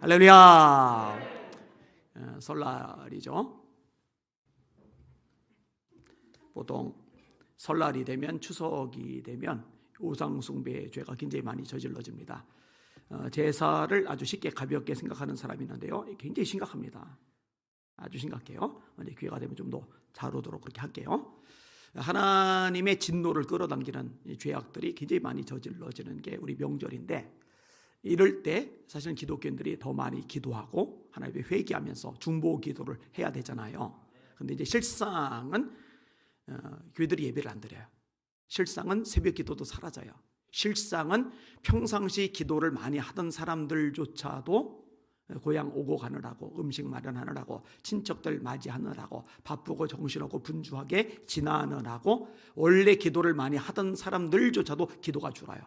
할렐루야. 설날이죠. 보통 설날이 되면, 추석이 되면 우상숭배 죄가 굉장히 많이 저질러집니다. 제사를 아주 쉽게 가볍게 생각하는 사람이 있는데요, 굉장히 심각합니다. 아주 심각해요. 기회가 되면 좀 더 잘 오도록 그렇게 할게요. 하나님의 진노를 끌어당기는 죄악들이 굉장히 많이 저질러지는 게 우리 명절인데, 이럴 때 사실은 기독교인들이 더 많이 기도하고 하나님께 회개하면서 중보 기도를 해야 되잖아요. 근데 이제 실상은 교회들이 예배를 안 드려요. 실상은 새벽 기도도 사라져요. 실상은 평상시 기도를 많이 하던 사람들조차도 고향 오고 가느라고, 음식 마련하느라고, 친척들 맞이하느라고, 바쁘고 정신없고 분주하게 지나느라고 원래 기도를 많이 하던 사람들조차도 기도가 줄어요.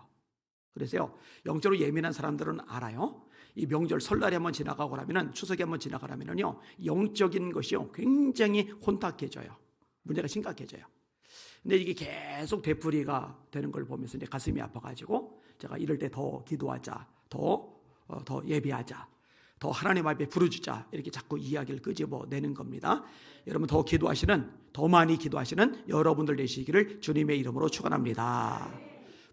그래서요, 영적으로 예민한 사람들은 알아요. 이 명절 설날이 한번 지나가고 나면은, 추석이 한번 지나가면은요, 영적인 것이요 굉장히 혼탁해져요. 문제가 심각해져요. 근데 이게 계속 되풀이가 되는 걸 보면서 이제 가슴이 아파가지고, 제가 이럴 때 더 기도하자, 더 예배하자, 더 하나님 앞에 부르주자, 이렇게 자꾸 이야기를 끄집어내는 겁니다. 여러분, 더 많이 기도하시는 여러분들 되시기를 주님의 이름으로 축원합니다.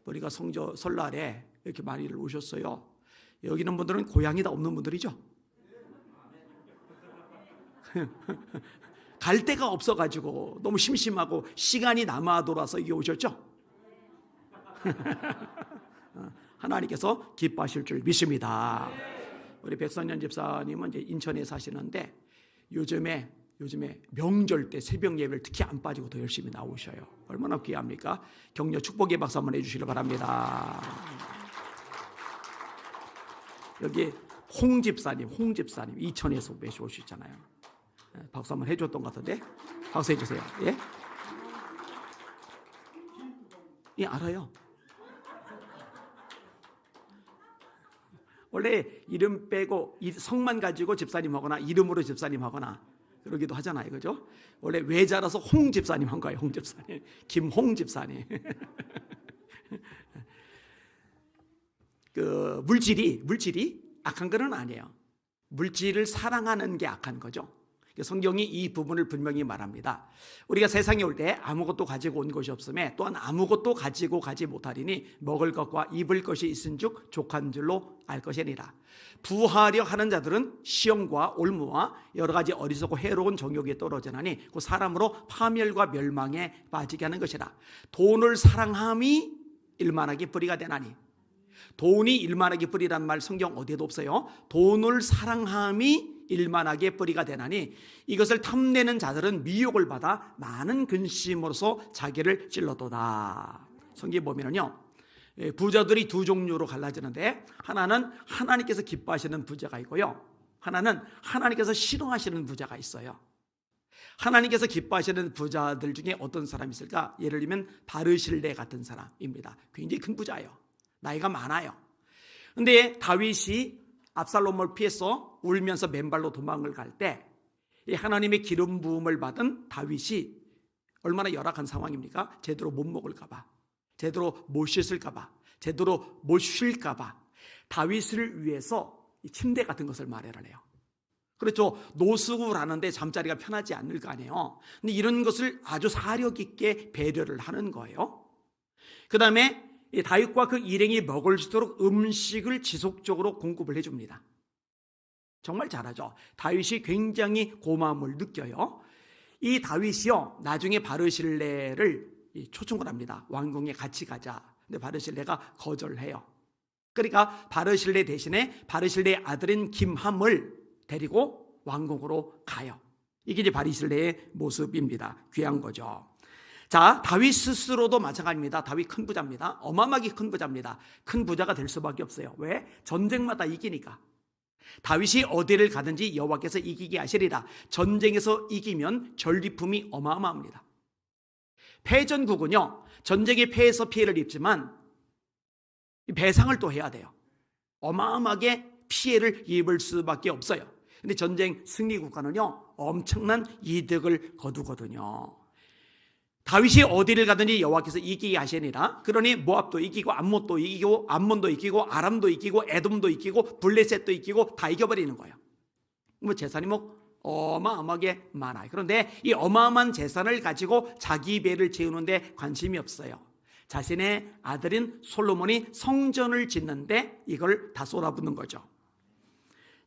우리가 설날에 이렇게 많이들 오셨어요. 여기 있는 분들은 고향이 다 없는 분들이죠. 갈 데가 없어가지고 너무 심심하고 시간이 남아 돌아서 여기 오셨죠. 하나님께서 기뻐하실 줄 믿습니다. 우리 백선년 집사님은 이제 인천에 사시는데, 요즘에 명절 때 새벽 예배를 특히 안 빠지고 더 열심히 나오셔요. 얼마나 귀합니까? 격려 축복의 박수 한번 해주시기 바랍니다. 여기 홍 집사님 이천에서 매주 오시잖아요. 박수 한번 해줬던 것 같은데, 박수 해주세요. 예? 예, 알아요. 원래 이름 빼고 성만 가지고 집사님 하거나 이름으로 집사님 하거나 그러기도 하잖아요, 그죠? 원래 외자라서 홍 집사님 한 거예요. 홍 집사님, 김홍 집사님. 그 물질이 악한 건 아니에요. 물질을 사랑하는 게 악한 거죠. 성경이 이 부분을 분명히 말합니다. 우리가 세상에 올 때 아무것도 가지고 온 것이 없음에 또한 아무것도 가지고 가지 못하리니 먹을 것과 입을 것이 있은즉 족한 줄로 알 것이니라. 부하려 하는 자들은 시험과 올무와 여러 가지 어리석고 해로운 정욕에 떨어지나니 그 사람으로 파멸과 멸망에 빠지게 하는 것이라. 돈을 사랑함이 일만하게 뿌리가 되나니. 돈이 일만하게 뿌리란 말 성경 어디에도 없어요. 돈을 사랑함이 일만하게 뿌리가 되나니 이것을 탐내는 자들은 미혹을 받아 많은 근심으로서 자기를 찔러도다. 성경에 보면요, 부자들이 두 종류로 갈라지는데, 하나는 하나님께서 기뻐하시는 부자가 있고요, 하나는 하나님께서 싫어하시는 부자가 있어요. 하나님께서 기뻐하시는 부자들 중에 어떤 사람이 있을까? 예를 들면 바르실레 같은 사람입니다. 굉장히 큰 부자예요. 나이가 많아요. 근데 다윗이 압살롬을 피해서 울면서 맨발로 도망을 갈 때, 이 하나님의 기름 부음을 받은 다윗이 얼마나 열악한 상황입니까? 제대로 못 먹을까 봐, 제대로 못 씻을까 봐, 제대로 못 쉴까 봐 다윗을 위해서 침대 같은 것을 마련을 해요. 그렇죠. 노숙을 하는데 잠자리가 편하지 않을 거 아니에요. 근데 이런 것을 아주 사력 있게 배려를 하는 거예요. 그 다음에 다윗과 그 일행이 먹을 수 있도록 음식을 지속적으로 공급을 해줍니다. 정말 잘하죠. 다윗이 굉장히 고마움을 느껴요. 이 다윗이요, 나중에 바르실레를 초청을 합니다. 왕궁에 같이 가자. 근데 바르실레가 거절해요. 그러니까 바르실레 대신에 바르실레의 아들인 김함을 데리고 왕궁으로 가요. 이게 이제 바르실레의 모습입니다. 귀한 거죠. 자, 다윗 스스로도 마찬가지입니다. 다윗 큰 부자입니다. 어마어마하게 큰 부자입니다. 큰 부자가 될 수밖에 없어요. 왜? 전쟁마다 이기니까. 다윗이 어디를 가든지 여호와께서 이기게 하시리라. 전쟁에서 이기면 전리품이 어마어마합니다. 패전국은요, 전쟁에 패해서 피해를 입지만 배상을 또 해야 돼요. 어마어마하게 피해를 입을 수밖에 없어요. 근데 전쟁 승리 국가는요, 엄청난 이득을 거두거든요. 다윗이 어디를 가든지 여호와께서 이기게 하시니라. 그러니 모압도 이기고 암몬도 이기고 암몬도 이기고 아람도 이기고 에돔도 이기고 블레셋도 이기고 다 이겨버리는 거예요. 뭐 재산이 뭐 어마어마하게 많아요. 그런데 이 어마어마한 재산을 가지고 자기 배를 채우는데 관심이 없어요. 자신의 아들인 솔로몬이 성전을 짓는데 이걸 다 쏟아붓는 거죠.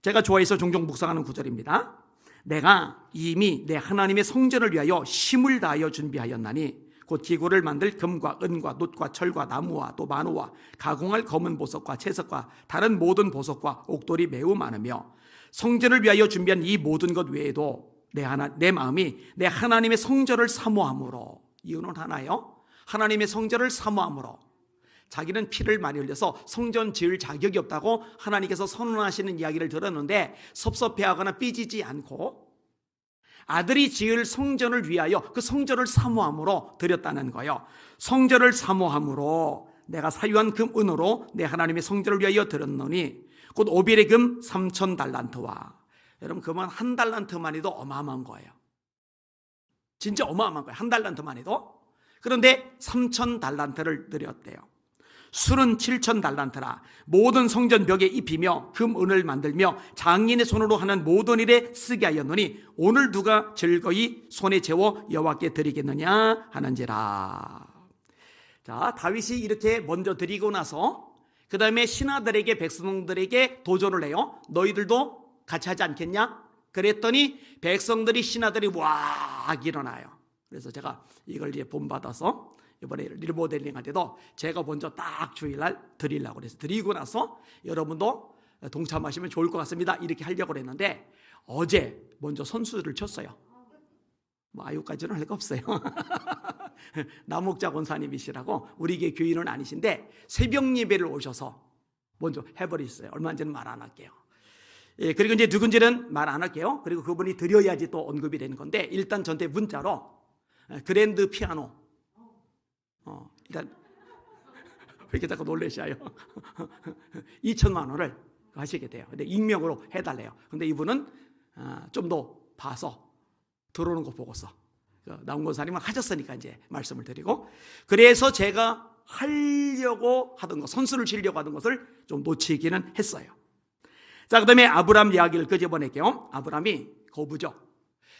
제가 좋아해서 종종 묵상하는 구절입니다. 내가 이미 내 하나님의 성전을 위하여 힘을 다하여 준비하였나니 곧 기구를 만들 금과 은과 놋과 철과 나무와 또 만호와 가공할 검은 보석과 채석과 다른 모든 보석과 옥돌이 매우 많으며 성전을 위하여 준비한 이 모든 것 외에도 내 마음이 내 하나님의 성전을 사모함으로. 이유는 하나요? 하나님의 성전을 사모함으로. 자기는 피를 많이 흘려서 성전 지을 자격이 없다고 하나님께서 선언하시는 이야기를 들었는데 섭섭해하거나 삐지지 않고 아들이 지을 성전을 위하여 그 성전을 사모함으로 드렸다는 거예요. 성전을 사모함으로 내가 사유한 금 은으로 내 하나님의 성전을 위하여 드렸노니 곧 오빌의 금 3,000달란트와. 여러분 금은 한 달란트만 해도 어마어마한 거예요. 진짜 어마어마한 거예요. 한 달란트만 해도. 그런데 3,000달란트를 드렸대요. 술은 7,000달란트라. 모든 성전 벽에 입히며 금은을 만들며 장인의 손으로 하는 모든 일에 쓰게 하였노니 오늘 누가 즐거이 손에 채워 여호와께 드리겠느냐 하는지라. 자, 다윗이 이렇게 먼저 드리고 나서 그 다음에 신하들에게 백성들에게 도전을 해요. 너희들도 같이 하지 않겠냐? 그랬더니 백성들이 신하들이 와 일어나요. 그래서 제가 이걸 이제 본받아서 이번에 리모델링 할 때도 제가 먼저 딱 주일날 드리려고 그래서 드리고 나서 여러분도 동참하시면 좋을 것 같습니다. 이렇게 하려고 했는데 어제 먼저 선수를 쳤어요. 뭐 아유까지는 할 거 없어요. 남옥자 권사님이시라고 우리 게 교인은 아니신데 새벽 예배를 오셔서 먼저 해버리셨어요. 얼마인지는 말 안 할게요. 예, 그리고 이제 누군지는 말 안 할게요. 그리고 그분이 드려야지 또 언급이 되는 건데 일단 저한테 문자로 그랜드 피아노 일단 왜 이렇게 자꾸 놀라셔요? 2천만 원을 하시게 돼요. 근데 익명으로 해달래요. 근데 이분은 좀 더 봐서 들어오는 거 보고서 나온 권사님은 하셨으니까 이제 말씀을 드리고 그래서 제가 하려고 하던 것 선수를 치려고 하던 것을 좀 놓치기는 했어요. 자, 그 다음에 아브람 이야기를 끄집어낼게요. 아브람이 거부죠.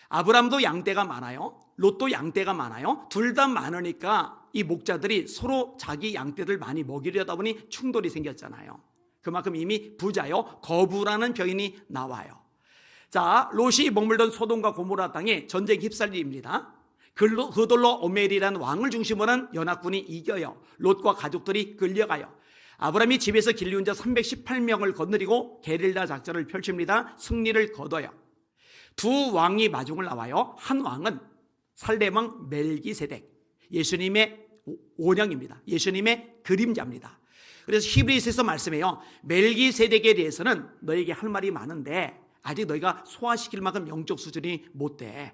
아브람도 양떼가 많아요. 롯도 양떼가 많아요. 둘 다 많으니까 이 목자들이 서로 자기 양떼들 많이 먹이려다 보니 충돌이 생겼잖아요. 그만큼 이미 부자요. 거부라는 표현이 나와요. 자, 롯이 머물던 소돔과 고모라 땅에 전쟁 휩쓸림입니다. 그들로 오멜이라는 왕을 중심으로 한 연합군이 이겨요. 롯과 가족들이 끌려가요. 아브람이 집에서 길리운 자 318명을 거느리고 게릴라 작전을 펼칩니다. 승리를 거둬요. 두 왕이 마중을 나와요. 한 왕은 살렘왕 멜기세덱, 예수님의 원형입니다. 예수님의 그림자입니다. 그래서 히브리서에서 말씀해요. 멜기세덱에 대해서는 너에게 할 말이 많은데 아직 너희가 소화시킬 만큼 영적 수준이 못 돼.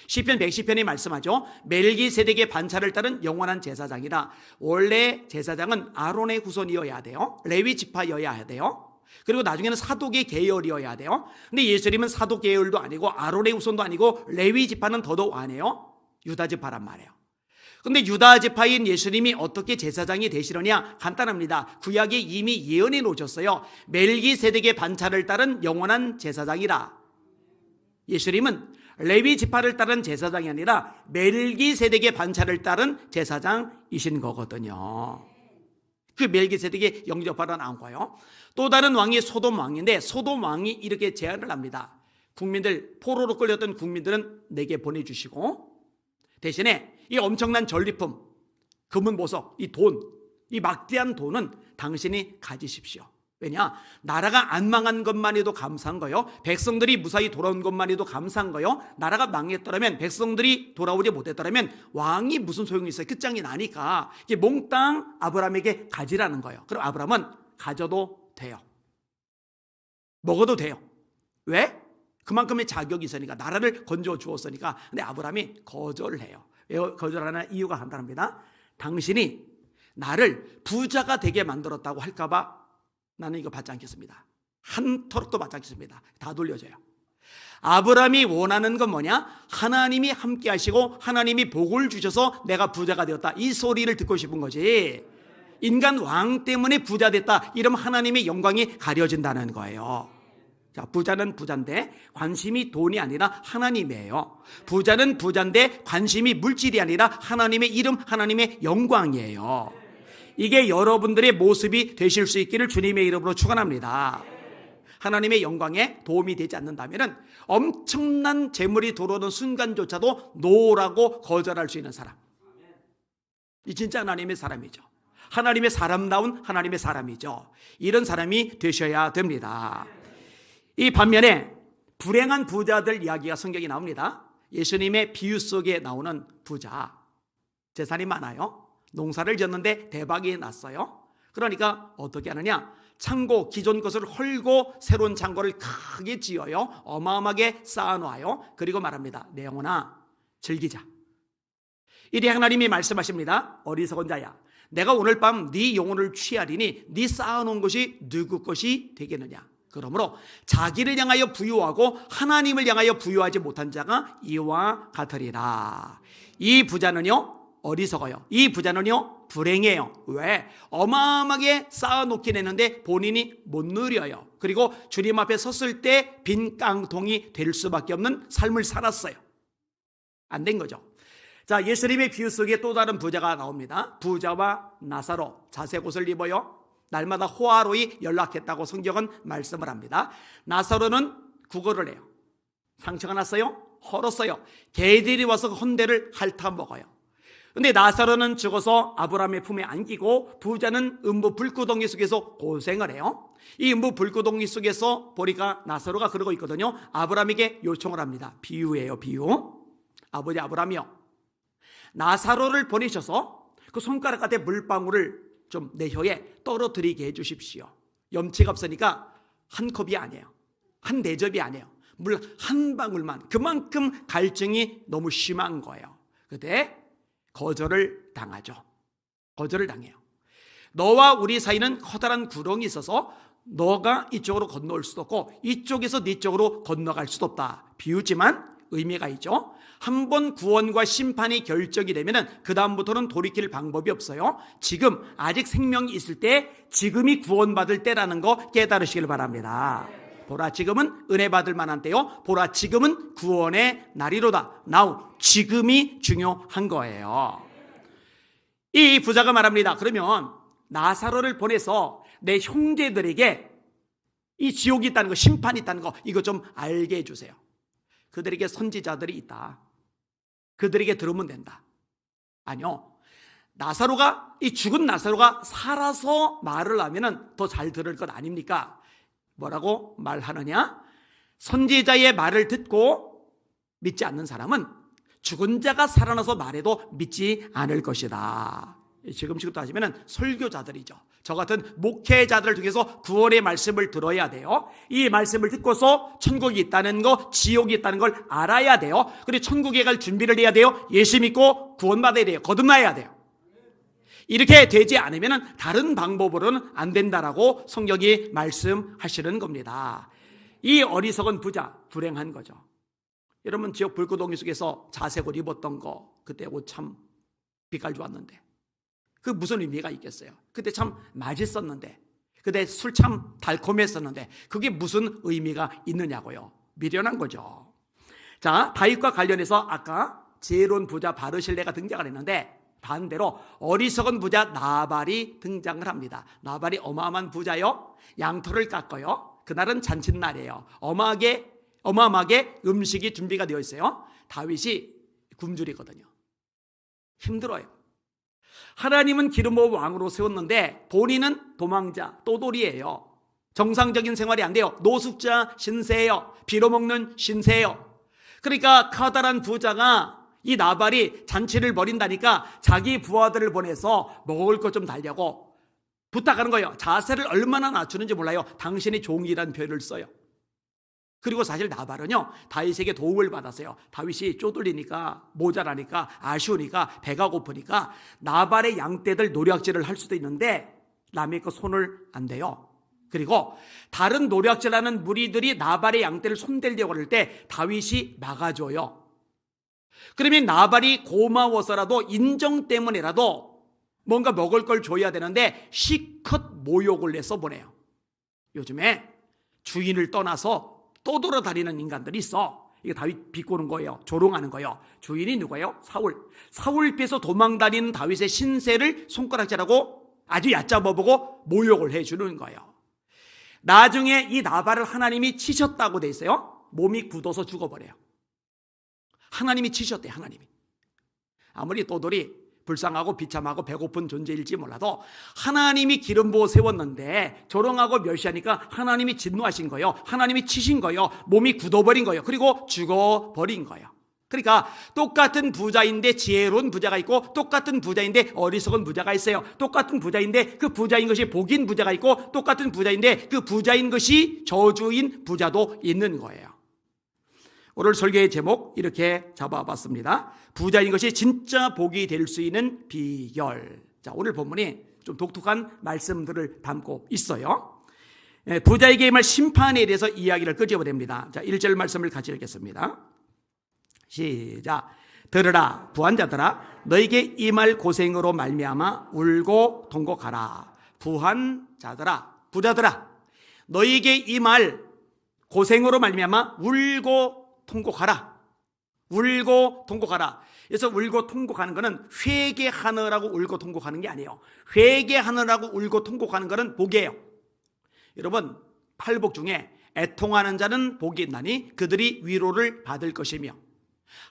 시편 110편이 말씀하죠. 멜기세덱의 반차를 따른 영원한 제사장이라. 원래 제사장은 아론의 후손이어야 돼요. 레위 지파여야 돼요. 그리고 나중에는 사독의 계열이어야 돼요. 근데 예수님은 사독 계열도 아니고 아론의 후손도 아니고 레위 지파는 더더욱 아니에요. 유다 지파란 말이에요. 근데 유다 지파인 예수님이 어떻게 제사장이 되시느냐? 간단합니다. 구약에 이미 예언해 놓으셨어요. 멜기세덱의 반차를 따른 영원한 제사장이라. 예수님은 레위 지파를 따른 제사장이 아니라 멜기세덱의 반차를 따른 제사장이신 거거든요. 그 멜기세덱이 영접하러 나온 거예요. 또 다른 왕이 소돔 왕인데 소돔 왕이 이렇게 제안을 합니다. 국민들, 포로로 끌렸던 국민들은 내게 보내주시고 대신에 이 엄청난 전리품, 금은 보석, 이 돈, 이 막대한 돈은 당신이 가지십시오. 왜냐? 나라가 안 망한 것만 해도 감사한 거요. 백성들이 무사히 돌아온 것만 해도 감사한 거요. 나라가 망했더라면, 백성들이 돌아오지 못했더라면 왕이 무슨 소용이 있어요? 끝장이 나니까 이게 몽땅 아브라함에게 가지라는 거예요. 그럼 아브라함은 가져도 돼요. 먹어도 돼요. 왜? 그만큼의 자격이 있으니까, 나라를 건져 주었으니까. 근데 아브라함이 거절을 해요. 왜 거절하는 이유가 간단합니다. 당신이 나를 부자가 되게 만들었다고 할까봐 나는 이거 받지 않겠습니다. 한 터럭도 받지 않겠습니다. 다 돌려줘요. 아브라함이 원하는 건 뭐냐? 하나님이 함께 하시고 하나님이 복을 주셔서 내가 부자가 되었다, 이 소리를 듣고 싶은 거지. 인간 왕 때문에 부자 됐다 이러면 하나님의 영광이 가려진다는 거예요. 자, 부자는 부자인데 관심이 돈이 아니라 하나님이에요. 부자는 부자인데 관심이 물질이 아니라 하나님의 이름, 하나님의 영광이에요. 이게 여러분들의 모습이 되실 수 있기를 주님의 이름으로 축원합니다. 하나님의 영광에 도움이 되지 않는다면 엄청난 재물이 들어오는 순간조차도 노라고 거절할 수 있는 사람, 이 진짜 하나님의 사람이죠. 하나님의 사람다운 하나님의 사람이죠. 이런 사람이 되셔야 됩니다. 이 반면에 불행한 부자들 이야기가 성경에 나옵니다. 예수님의 비유 속에 나오는 부자, 재산이 많아요. 농사를 지었는데 대박이 났어요. 그러니까 어떻게 하느냐? 창고, 기존 것을 헐고 새로운 창고를 크게 지어요. 어마어마하게 쌓아놓아요. 그리고 말합니다. 내 영혼아, 즐기자. 이리 하나님이 말씀하십니다. 어리석은 자야, 내가 오늘 밤 네 영혼을 취하리니 네 쌓아놓은 것이 누구 것이 되겠느냐? 그러므로 자기를 향하여 부유하고 하나님을 향하여 부유하지 못한 자가 이와 같으리라. 이 부자는요, 어리석어요. 이 부자는요, 불행해요. 왜? 어마어마하게 쌓아놓긴 했는데 본인이 못 누려요. 그리고 주님 앞에 섰을 때 빈 깡통이 될 수밖에 없는 삶을 살았어요. 안 된 거죠. 자, 예수님의 비유 속에 또 다른 부자가 나옵니다. 부자와 나사로, 자색 옷을 입어요. 날마다 호화로이 연락했다고 성경은 말씀을 합니다. 나사로는 구걸을 해요. 상처가 났어요. 헐었어요. 개들이 와서 헌대를 핥아 먹어요. 근데 나사로는 죽어서 아브라함의 품에 안기고 부자는 음부 불구덩이 속에서 고생을 해요. 이 음부 불구덩이 속에서 보니까 나사로가 그러고 있거든요. 아브라함에게 요청을 합니다. 비유예요, 비유. 아버지 아브라함이요, 나사로를 보내셔서 그 손가락 같은 물방울을 좀 내 혀에 떨어뜨리게 해주십시오. 염치가 없으니까 한 컵이 아니에요. 한 대접이 아니에요. 물 한 방울만. 그만큼 갈증이 너무 심한 거예요. 그때 거절을 당하죠. 거절을 당해요. 너와 우리 사이는 커다란 구렁이 있어서 너가 이쪽으로 건너올 수도 없고 이쪽에서 네 쪽으로 건너갈 수도 없다. 비유지만 의미가 있죠. 한 번 구원과 심판이 결정이 되면 그 다음부터는 돌이킬 방법이 없어요. 지금 아직 생명이 있을 때 지금이 구원받을 때라는 거 깨달으시길 바랍니다. 보라, 지금은 은혜 받을 만한 때요. 보라, 지금은 구원의 날이로다. Now, 지금이 중요한 거예요. 이 부자가 말합니다. 그러면 나사로를 보내서 내 형제들에게 이 지옥이 있다는 거, 심판이 있다는 거, 이거 좀 알게 해주세요. 그들에게 선지자들이 있다. 그들에게 들으면 된다. 아니요. 나사로가, 이 죽은 나사로가 살아서 말을 하면 더 잘 들을 것 아닙니까? 뭐라고 말하느냐? 선지자의 말을 듣고 믿지 않는 사람은 죽은 자가 살아나서 말해도 믿지 않을 것이다. 지금식부터 하시면 설교자들이죠. 저 같은 목회자들을 통해서 구원의 말씀을 들어야 돼요. 이 말씀을 듣고서 천국이 있다는 거, 지옥이 있다는 걸 알아야 돼요. 그리고 천국에 갈 준비를 해야 돼요. 예수 믿고 구원받아야 돼요. 거듭나야 돼요. 이렇게 되지 않으면 다른 방법으로는 안 된다라고 성경이 말씀하시는 겁니다. 이 어리석은 부자, 불행한 거죠. 여러분, 지옥 불구덩이 속에서 자색 옷 입었던 거, 그때 옷 참 빛깔 좋았는데 그 무슨 의미가 있겠어요? 그때 참 맛있었는데, 그때 술 참 달콤했었는데 그게 무슨 의미가 있느냐고요. 미련한 거죠. 자, 다윗과 관련해서 아까 지혜로운 부자 바르실레가 등장을 했는데 반대로 어리석은 부자 나발이 등장을 합니다. 나발이 어마어마한 부자요. 양털을 깎아요. 그날은 잔칫날이에요. 어마어마하게 음식이 준비가 되어 있어요. 다윗이 굶주리거든요. 힘들어요. 하나님은 기름 부어 왕으로 세웠는데 본인은 도망자, 또돌이에요. 정상적인 생활이 안 돼요. 노숙자 신세예요. 빌어먹는 신세예요. 그러니까 커다란 부자가, 이 나발이 잔치를 벌인다니까 자기 부하들을 보내서 먹을 것 좀 달라고 부탁하는 거예요. 자세를 얼마나 낮추는지 몰라요. 당신이 종이라는 표현을 써요. 그리고 사실 나발은요, 다윗에게 도움을 받았어요. 다윗이 쪼들리니까, 모자라니까, 아쉬우니까, 배가 고프니까 나발의 양떼들 노략질을 할 수도 있는데 남의 거 손을 안 대요. 그리고 다른 노략질하는 무리들이 나발의 양떼를 손대려고 할 때 다윗이 막아줘요. 그러면 나발이 고마워서라도 인정 때문에라도 뭔가 먹을 걸 줘야 되는데 실컷 모욕을 내서 보내요. 요즘에 주인을 떠나서 떠돌아다니는 인간들이 있어. 이게 다윗 비꼬는 거예요. 조롱하는 거예요. 주인이 누구예요? 사울 께서 도망다니는 다윗의 신세를 손가락질하고 아주 얕잡아보고 모욕을 해주는 거예요. 나중에 이 나발을 하나님이 치셨다고 돼 있어요. 몸이 굳어서 죽어버려요. 하나님이 치셨대요. 하나님이. 아무리 또돌이 불쌍하고 비참하고 배고픈 존재일지 몰라도 하나님이 기름 부어 세웠는데 조롱하고 멸시하니까 하나님이 진노하신 거예요. 하나님이 치신 거예요. 몸이 굳어버린 거예요. 그리고 죽어버린 거예요. 그러니까 똑같은 부자인데 지혜로운 부자가 있고 똑같은 부자인데 어리석은 부자가 있어요. 똑같은 부자인데 그 부자인 것이 복인 부자가 있고 똑같은 부자인데 그 부자인 것이 저주인 부자도 있는 거예요. 오늘 설교의 제목 이렇게 잡아봤습니다. 부자인 것이 진짜 복이 될 수 있는 비결. 자, 오늘 본문이 좀 독특한 말씀들을 담고 있어요. 부자에게 임할 심판에 대해서 이야기를 끄집어냅니다. 자, 1절 말씀을 같이 읽겠습니다. 시작. 들으라 부한자들아, 너에게 임할 고생으로 말미암아 울고 통곡하라. 부한자들아, 부자들아, 너에게 임할 고생으로 말미암아 울고 통곡하라. 울고 통곡하라. 그래서 울고 통곡하는 것은 회개하느라고 울고 통곡하는 게 아니에요. 회개하느라고 울고 통곡하는 것은 복이에요. 여러분, 팔복 중에 애통하는 자는 복이 있나니 그들이 위로를 받을 것이며,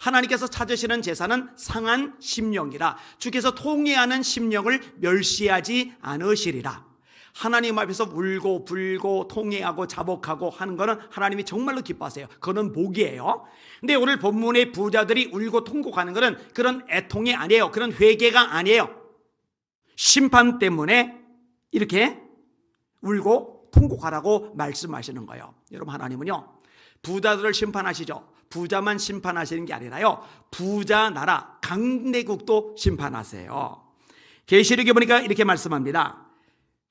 하나님께서 찾으시는 제사는 상한 심령이라 주께서 통회하는 심령을 멸시하지 않으시리라. 하나님 앞에서 울고 불고 통회하고 자복하고 하는 것은 하나님이 정말로 기뻐하세요. 그건 복이에요. 근데 오늘 본문의 부자들이 울고 통곡하는 것은 그런 애통이 아니에요. 그런 회개가 아니에요. 심판 때문에 이렇게 울고 통곡하라고 말씀하시는 거예요. 여러분, 하나님은요 부자들을 심판하시죠. 부자만 심판하시는 게 아니라요, 부자 나라 강대국도 심판하세요. 계시록에 보니까 이렇게 말씀합니다.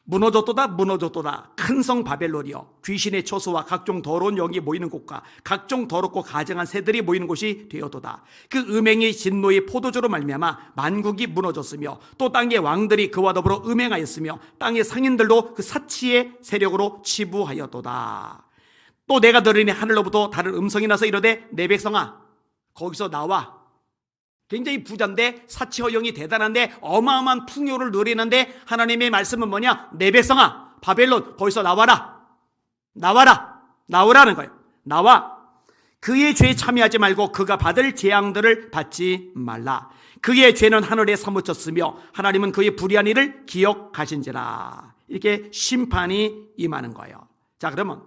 무너졌도다 무너졌도다 큰 성 바벨론이여, 귀신의 초소와 각종 더러운 영이 모이는 곳과 각종 더럽고 가증한 새들이 모이는 곳이 되었도다. 그 음행의 진노의 포도주로 말미암아 만국이 무너졌으며 또 땅의 왕들이 그와 더불어 음행하였으며 땅의 상인들도 그 사치의 세력으로 치부하였도다. 또 내가 들으니 하늘로부터 다른 음성이 나서 이르되 내 백성아 거기서 나와. 굉장히 부자인데 사치 허영이 대단한데 어마어마한 풍요를 누리는데 하나님의 말씀은 뭐냐? 내 백성아 바벨론 거기서 나와라. 나와라. 나오라는 거예요. 나와. 그의 죄에 참여하지 말고 그가 받을 재앙들을 받지 말라. 그의 죄는 하늘에 사무쳤으며 하나님은 그의 불의한 일을 기억하신지라. 이렇게 심판이 임하는 거예요. 자, 그러면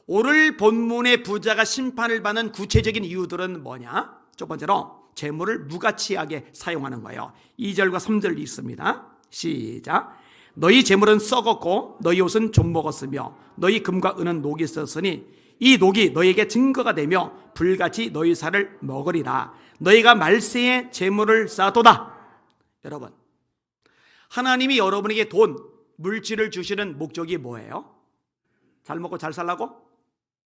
오늘 본문의 부자가 심판을 받는 구체적인 이유들은 뭐냐? 첫 번째로 재물을 무가치하게 사용하는 거예요. 2절과 3절 있습니다. 시작. 너희 재물은 썩었고 너희 옷은 좀 먹었으며 너희 금과 은은 녹이 썼으니 이 녹이 너희에게 증거가 되며 불같이 너희 살을 먹으리라. 너희가 말세에 재물을 쌓도다. 여러분, 하나님이 여러분에게 돈, 물질을 주시는 목적이 뭐예요? 잘 먹고 잘 살라고?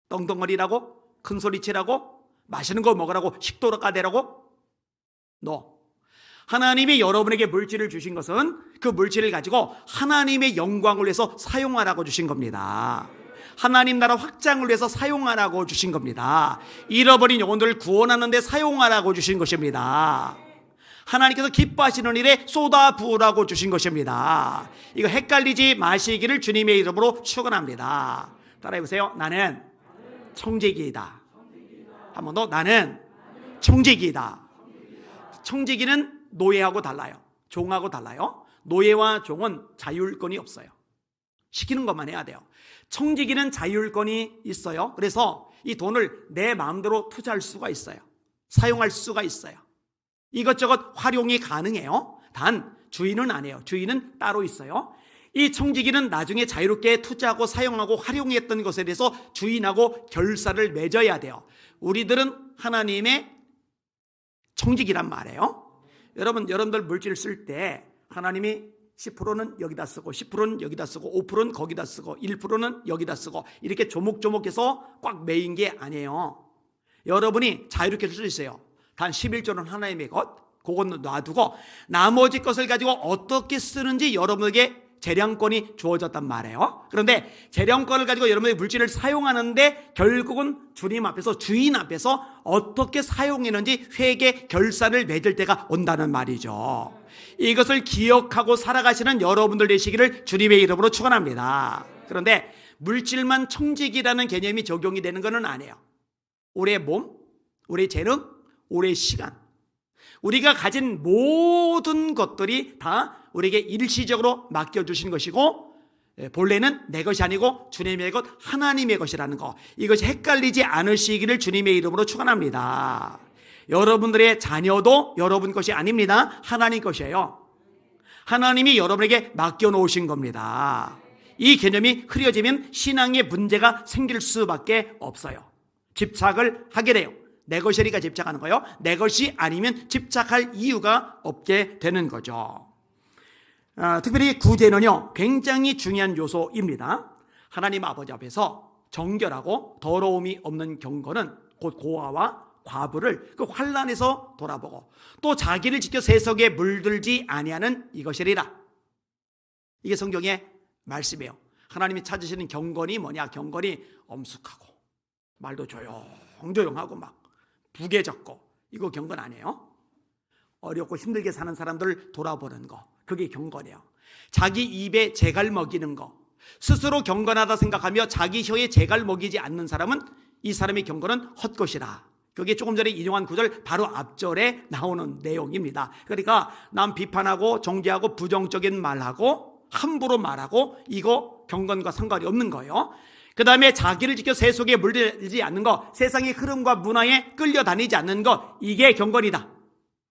떵떵거리라고? 큰소리치라고? 맛있는 거 먹으라고? 식도락 가대라고? 하나님이 여러분에게 물질을 주신 것은 그 물질을 가지고 하나님의 영광을 위해서 사용하라고 주신 겁니다. 하나님 나라 확장을 위해서 사용하라고 주신 겁니다. 잃어버린 영혼들을 구원하는 데 사용하라고 주신 것입니다. 하나님께서 기뻐하시는 일에 쏟아부으라고 주신 것입니다. 이거 헷갈리지 마시기를 주님의 이름으로 축원합니다. 따라해보세요. 나는 청지기이다. 한 번 더. 나는 청지기이다. 청지기는 노예하고 달라요. 종하고 달라요. 노예와 종은 자율권이 없어요. 시키는 것만 해야 돼요. 청지기는 자율권이 있어요. 그래서 이 돈을 내 마음대로 투자할 수가 있어요. 사용할 수가 있어요. 이것저것 활용이 가능해요. 단 주인은 안 해요. 주인은 따로 있어요. 이 청지기는 나중에 자유롭게 투자하고 사용하고 활용했던 것에 대해서 주인하고 결사를 맺어야 돼요. 우리들은 하나님의 청지기란 말이에요. 여러분들 물질을 쓸 때 하나님이 10%는 여기다 쓰고 10%는 여기다 쓰고 5%는 거기다 쓰고 1%는 여기다 쓰고 이렇게 조목조목해서 꽉 메인 게 아니에요. 여러분이 자유롭게 쓸 수 있어요. 단 11조는 하나님의 것, 그건 놔두고 나머지 것을 가지고 어떻게 쓰는지 여러분에게 재량권이 주어졌단 말이에요. 그런데 재량권을 가지고 여러분의 물질을 사용하는데 결국은 주님 앞에서, 주인 앞에서 어떻게 사용했는지 회계 결산을 맺을 때가 온다는 말이죠. 이것을 기억하고 살아가시는 여러분들 되시기를 주님의 이름으로 축원합니다. 그런데 물질만 청직이라는 개념이 적용이 되는 것은 아니에요. 우리의 몸, 우리의 재능, 우리의 시간, 우리가 가진 모든 것들이 다 우리에게 일시적으로 맡겨주신 것이고 본래는 내 것이 아니고 주님의 것, 하나님의 것이라는 것, 이것이 헷갈리지 않으시기를 주님의 이름으로 축원합니다. 여러분들의 자녀도 여러분 것이 아닙니다. 하나님 것이에요. 하나님이 여러분에게 맡겨놓으신 겁니다. 이 개념이 흐려지면 신앙에 문제가 생길 수밖에 없어요. 집착을 하게 돼요. 내 것이니까 집착하는 거예요. 내 것이 아니면 집착할 이유가 없게 되는 거죠. 특별히 구제는요, 굉장히 중요한 요소입니다. 하나님 아버지 앞에서 정결하고 더러움이 없는 경건은 곧 고아와 과부를 그 환난에서 돌아보고 또 자기를 지켜 세속에 물들지 아니하는 이것이리라. 이게 성경의 말씀이에요. 하나님이 찾으시는 경건이 뭐냐? 경건이 엄숙하고 말도 조용조용하고 막 부계적고, 이거 경건 아니에요. 어렵고 힘들게 사는 사람들을 돌아보는 거, 그게 경건이에요. 자기 입에 재갈 먹이는 거, 스스로 경건하다 생각하며 자기 혀에 재갈 먹이지 않는 사람은 이 사람의 경건은 헛것이라. 그게 조금 전에 인용한 구절 바로 앞절에 나오는 내용입니다. 그러니까 남 비판하고 정죄하고 부정적인 말하고 함부로 말하고 이거 경건과 상관이 없는 거예요. 그 다음에 자기를 지켜 세속에 물들지 않는 것, 세상의 흐름과 문화에 끌려다니지 않는 것, 이게 경건이다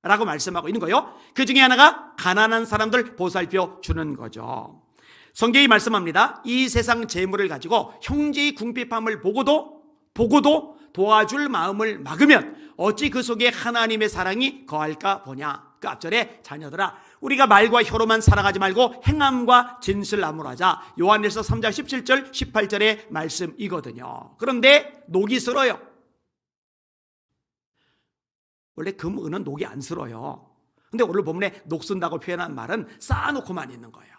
라고 말씀하고 있는 거예요. 그 중에 하나가 가난한 사람들 보살펴 주는 거죠. 성경이 말씀합니다. 이 세상 재물을 가지고 형제의 궁핍함을 보고도 도와줄 마음을 막으면 어찌 그 속에 하나님의 사랑이 거할까 보냐. 그 앞절에 자녀들아, 우리가 말과 혀로만 사랑하지 말고 행함과 진실 나무라자. 요한일서 3장 17절 18절의 말씀이거든요. 그런데 녹이 슬어요. 원래 금, 은은 녹이 안 슬어요. 근데 오늘 본문에 녹 쓴다고 표현한 말은 쌓아놓고만 있는 거예요.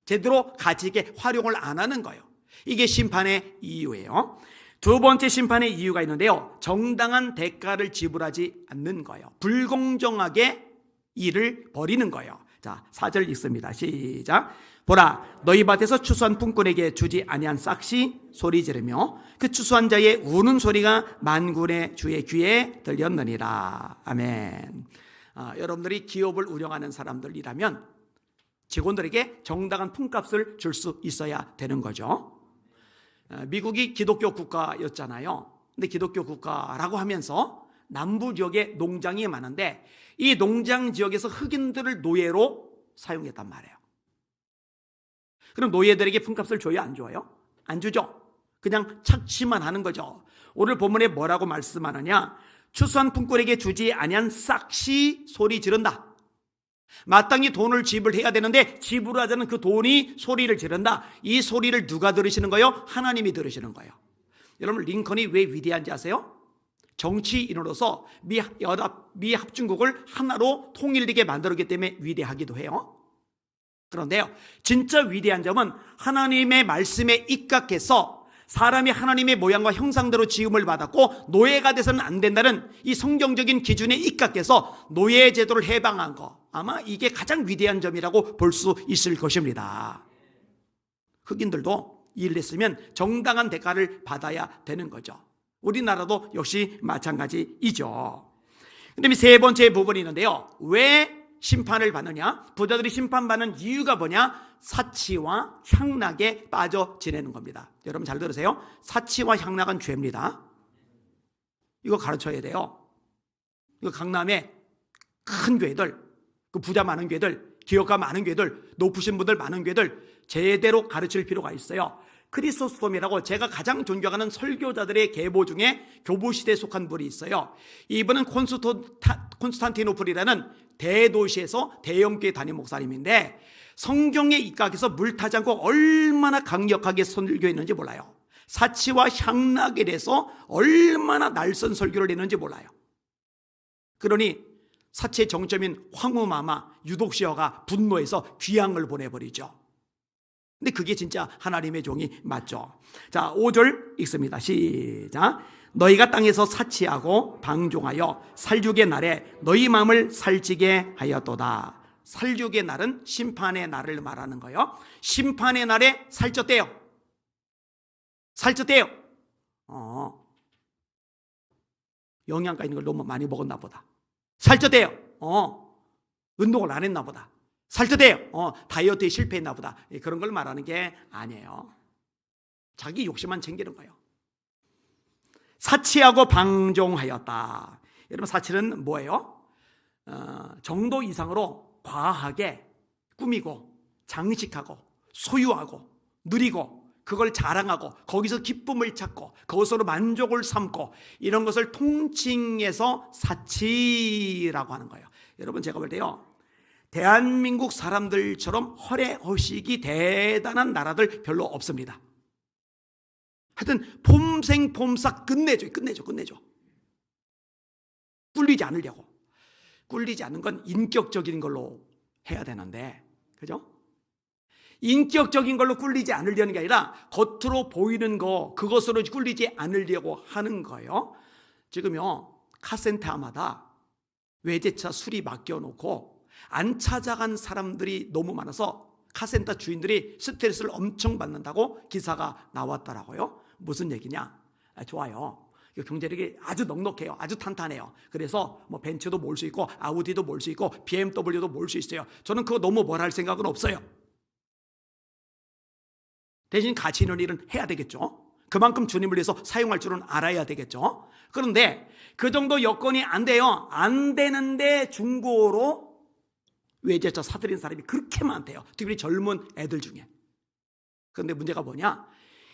제대로 가치 있게 활용을 안 하는 거예요. 이게 심판의 이유예요. 두 번째 심판의 이유가 있는데요, 정당한 대가를 지불하지 않는 거예요. 불공정하게 일을 벌이는 거예요. 자, 4절 읽습니다. 시작. 보라, 너희 밭에서 추수한 품꾼에게 주지 아니한 싹시 소리 지르며 그 추수한 자의 우는 소리가 만군의 주의 귀에 들렸느니라. 아멘. 여러분들이 기업을 운영하는 사람들이라면 직원들에게 정당한 품값을 줄 수 있어야 되는 거죠. 미국이 기독교 국가였잖아요. 근데 기독교 국가라고 하면서 남부 지역에 농장이 많은데 이 농장 지역에서 흑인들을 노예로 사용했단 말이에요. 그럼 노예들에게 품값을 줘요, 안 줘요? 안 주죠. 그냥 착취만 하는 거죠. 오늘 본문에 뭐라고 말씀하느냐? 추수한 품꾼에게 주지 아니한 싹시 소리 지른다. 마땅히 돈을 지불해야 되는데 지불하자는 그 돈이 소리를 지른다. 이 소리를 누가 들으시는 거예요? 하나님이 들으시는 거예요. 여러분, 링컨이 왜 위대한지 아세요? 정치인으로서 미 합중국을 하나로 통일되게 만들었기 때문에 위대하기도 해요. 그런데요, 진짜 위대한 점은 하나님의 말씀에 입각해서 사람이 하나님의 모양과 형상대로 지음을 받았고 노예가 돼서는 안 된다는 이 성경적인 기준에 입각해서 노예 제도를 해방한 거, 아마 이게 가장 위대한 점이라고 볼 수 있을 것입니다. 흑인들도 일을 했으면 정당한 대가를 받아야 되는 거죠. 우리나라도 역시 마찬가지이죠. 그다음에 세 번째 부분이 있는데요, 왜 심판을 받느냐? 부자들이 심판받는 이유가 뭐냐? 사치와 향락에 빠져 지내는 겁니다. 여러분 잘 들으세요. 사치와 향락은 죄입니다. 이거 가르쳐야 돼요. 이거 강남에 큰 교회들, 그 부자 많은 교회들, 기업가 많은 교회들, 높으신 분들 많은 교회들 제대로 가르칠 필요가 있어요. 크리소스톰이라고 제가 가장 존경하는 설교자들의 계보 중에 교부 시대에 속한 분이 있어요. 이분은 콘스탄티노플이라는 대도시에서 대형교회 담임 목사님인데 성경에 입각해서 물타지 않고 얼마나 강력하게 설교했는지 몰라요. 사치와 향락에 대해서 얼마나 날선 설교를 했는지 몰라요. 그러니 사치의 정점인 황후마마 유독시어가 분노해서 귀양을 보내버리죠. 근데 그게 진짜 하나님의 종이 맞죠. 자, 5절 읽습니다. 시작. 너희가 땅에서 사치하고 방종하여 살육의 날에 너희 마음을 살찌게 하였도다. 살육의 날은 심판의 날을 말하는 거예요. 심판의 날에 살쪘대요. 살쪘대요. 영양가 있는 걸 너무 많이 먹었나 보다. 살쪘대요. 운동을 안 했나 보다. 살쪄대요. 다이어트에 실패했나 보다. 그런 걸 말하는 게 아니에요. 자기 욕심만 챙기는 거예요. 사치하고 방종하였다. 여러분, 사치는 뭐예요? 정도 이상으로 과하게 꾸미고 장식하고 소유하고 누리고 그걸 자랑하고 거기서 기쁨을 찾고 그것으로 만족을 삼고 이런 것을 통칭해서 사치라고 하는 거예요. 여러분, 제가 볼 때요, 대한민국 사람들처럼 허례허식이 대단한 나라들 별로 없습니다. 하여튼 폼생폼사 끝내줘. 꿀리지 않으려고. 꿀리지 않는 건 인격적인 걸로 해야 되는데, 그죠? 인격적인 걸로 꿀리지 않으려는 게 아니라 겉으로 보이는 거, 그것으로 꿀리지 않으려고 하는 거예요. 지금요, 카센터마다 외제차 수리 맡겨놓고 안 찾아간 사람들이 너무 많아서 카센터 주인들이 스트레스를 엄청 받는다고 기사가 나왔더라고요. 무슨 얘기냐? 좋아요. 경제력이 아주 넉넉해요. 아주 탄탄해요. 그래서 뭐 벤츠도 몰 수 있고 아우디도 몰 수 있고 BMW도 몰 수 있어요. 저는 그거 너무 뭘 할 생각은 없어요. 대신 가치 있는 일은 해야 되겠죠. 그만큼 주님을 위해서 사용할 줄은 알아야 되겠죠. 그런데 그 정도 여건이 안 돼요. 안 되는데 중고로 외제차 사들인 사람이 그렇게 많대요. 특히 젊은 애들 중에. 그런데 문제가 뭐냐?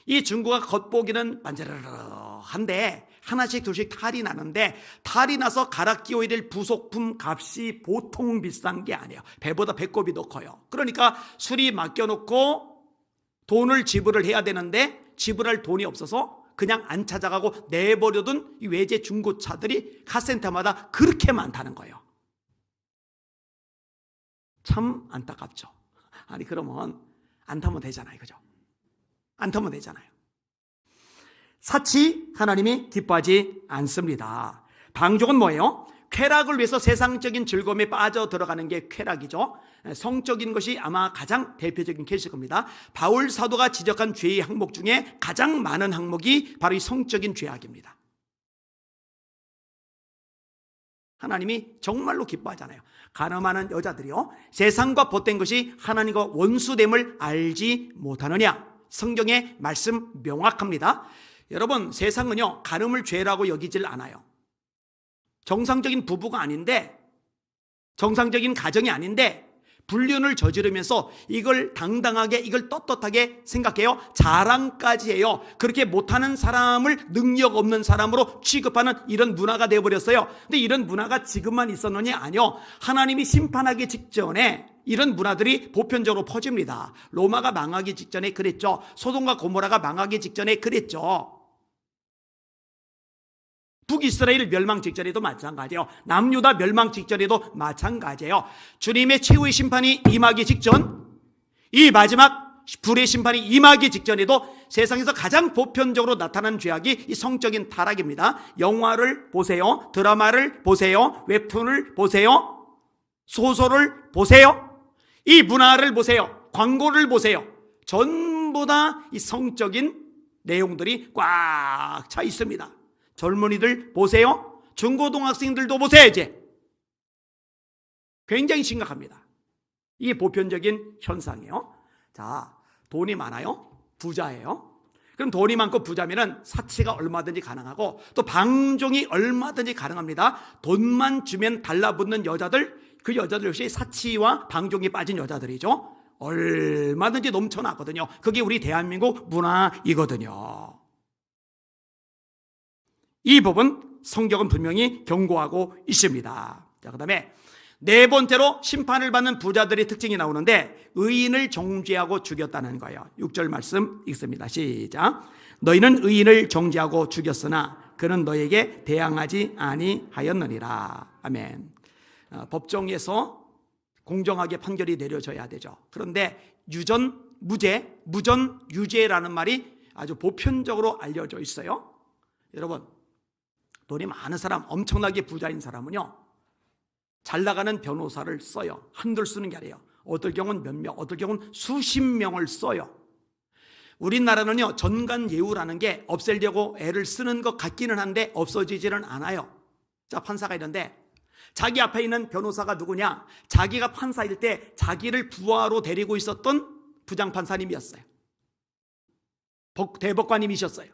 이 중고가 겉보기는 반자르르한데 하나씩 둘씩 탈이 나는데 탈이 나서 갈아 끼워야 될 부속품 값이 보통 비싼 게 아니에요. 배보다 배꼽이 더 커요. 그러니까 수리 맡겨놓고 돈을 지불을 해야 되는데 지불할 돈이 없어서 그냥 안 찾아가고 내버려둔 이 외제 중고차들이 카센터마다 그렇게 많다는 거예요. 참 안타깝죠. 아니, 그러면 안 타면 되잖아요. 그죠? 안 타면 되잖아요. 사치 하나님이 기뻐하지 않습니다. 방종은 뭐예요? 쾌락을 위해서 세상적인 즐거움에 빠져 들어가는 게 쾌락이죠. 성적인 것이 아마 가장 대표적인 케이스일 겁니다. 바울 사도가 지적한 죄의 항목 중에 가장 많은 항목이 바로 이 성적인 죄악입니다. 하나님이 정말로 기뻐하잖아요. 가늠하는 여자들이요, 세상과 벗된 것이 하나님과 원수됨을 알지 못하느냐. 성경의 말씀 명확합니다. 여러분, 세상은요, 가늠을 죄라고 여기질 않아요. 정상적인 부부가 아닌데, 정상적인 가정이 아닌데 불륜을 저지르면서 이걸 당당하게, 이걸 떳떳하게 생각해요. 자랑까지 해요. 그렇게 못하는 사람을 능력 없는 사람으로 취급하는 이런 문화가 되어버렸어요. 근데 이런 문화가 지금만 있었느냐? 아니요. 하나님이 심판하기 직전에 이런 문화들이 보편적으로 퍼집니다. 로마가 망하기 직전에 그랬죠. 소돔과 고모라가 망하기 직전에 그랬죠. 북이스라엘 멸망 직전에도 마찬가지예요. 남유다 멸망 직전에도 마찬가지예요. 주님의 최후의 심판이 임하기 직전, 이 마지막 불의 심판이 임하기 직전에도 세상에서 가장 보편적으로 나타나는 죄악이 이 성적인 타락입니다. 영화를 보세요. 드라마를 보세요. 웹툰을 보세요. 소설을 보세요. 이 문화를 보세요. 광고를 보세요. 전부 다 이 성적인 내용들이 꽉 차 있습니다. 젊은이들 보세요. 중고등학생들도 보세요. 이제 굉장히 심각합니다. 이게 보편적인 현상이에요. 자, 돈이 많아요. 부자예요. 그럼 돈이 많고 부자면은 사치가 얼마든지 가능하고 또 방종이 얼마든지 가능합니다. 돈만 주면 달라붙는 여자들, 그 여자들 역시 사치와 방종이 빠진 여자들이죠. 얼마든지 넘쳐나거든요. 그게 우리 대한민국 문화이거든요. 이 법은 성경은 분명히 경고하고 있습니다. 자, 그 다음에 네 번째로 심판을 받는 부자들의 특징이 나오는데 의인을 정죄하고 죽였다는 거예요. 6절 말씀 읽습니다. 시작. 너희는 의인을 정죄하고 죽였으나 그는 너에게 대항하지 아니하였느니라. 아멘. 법정에서 공정하게 판결이 내려져야 되죠. 그런데 유전 무죄, 무전 유죄라는 말이 아주 보편적으로 알려져 있어요. 여러분, 돈이 많은 사람, 엄청나게 부자인 사람은요, 잘 나가는 변호사를 써요. 한둘 쓰는 게 아니에요. 어떨 경우는 몇 명, 어떨 경우는 수십 명을 써요. 우리나라는요, 전관예우라는 게 없애려고 애를 쓰는 것 같기는 한데 없어지지는 않아요. 자, 판사가 있는데 자기 앞에 있는 변호사가 누구냐? 자기가 판사일 때 자기를 부하로 데리고 있었던 부장판사님이었어요. 대법관님이셨어요.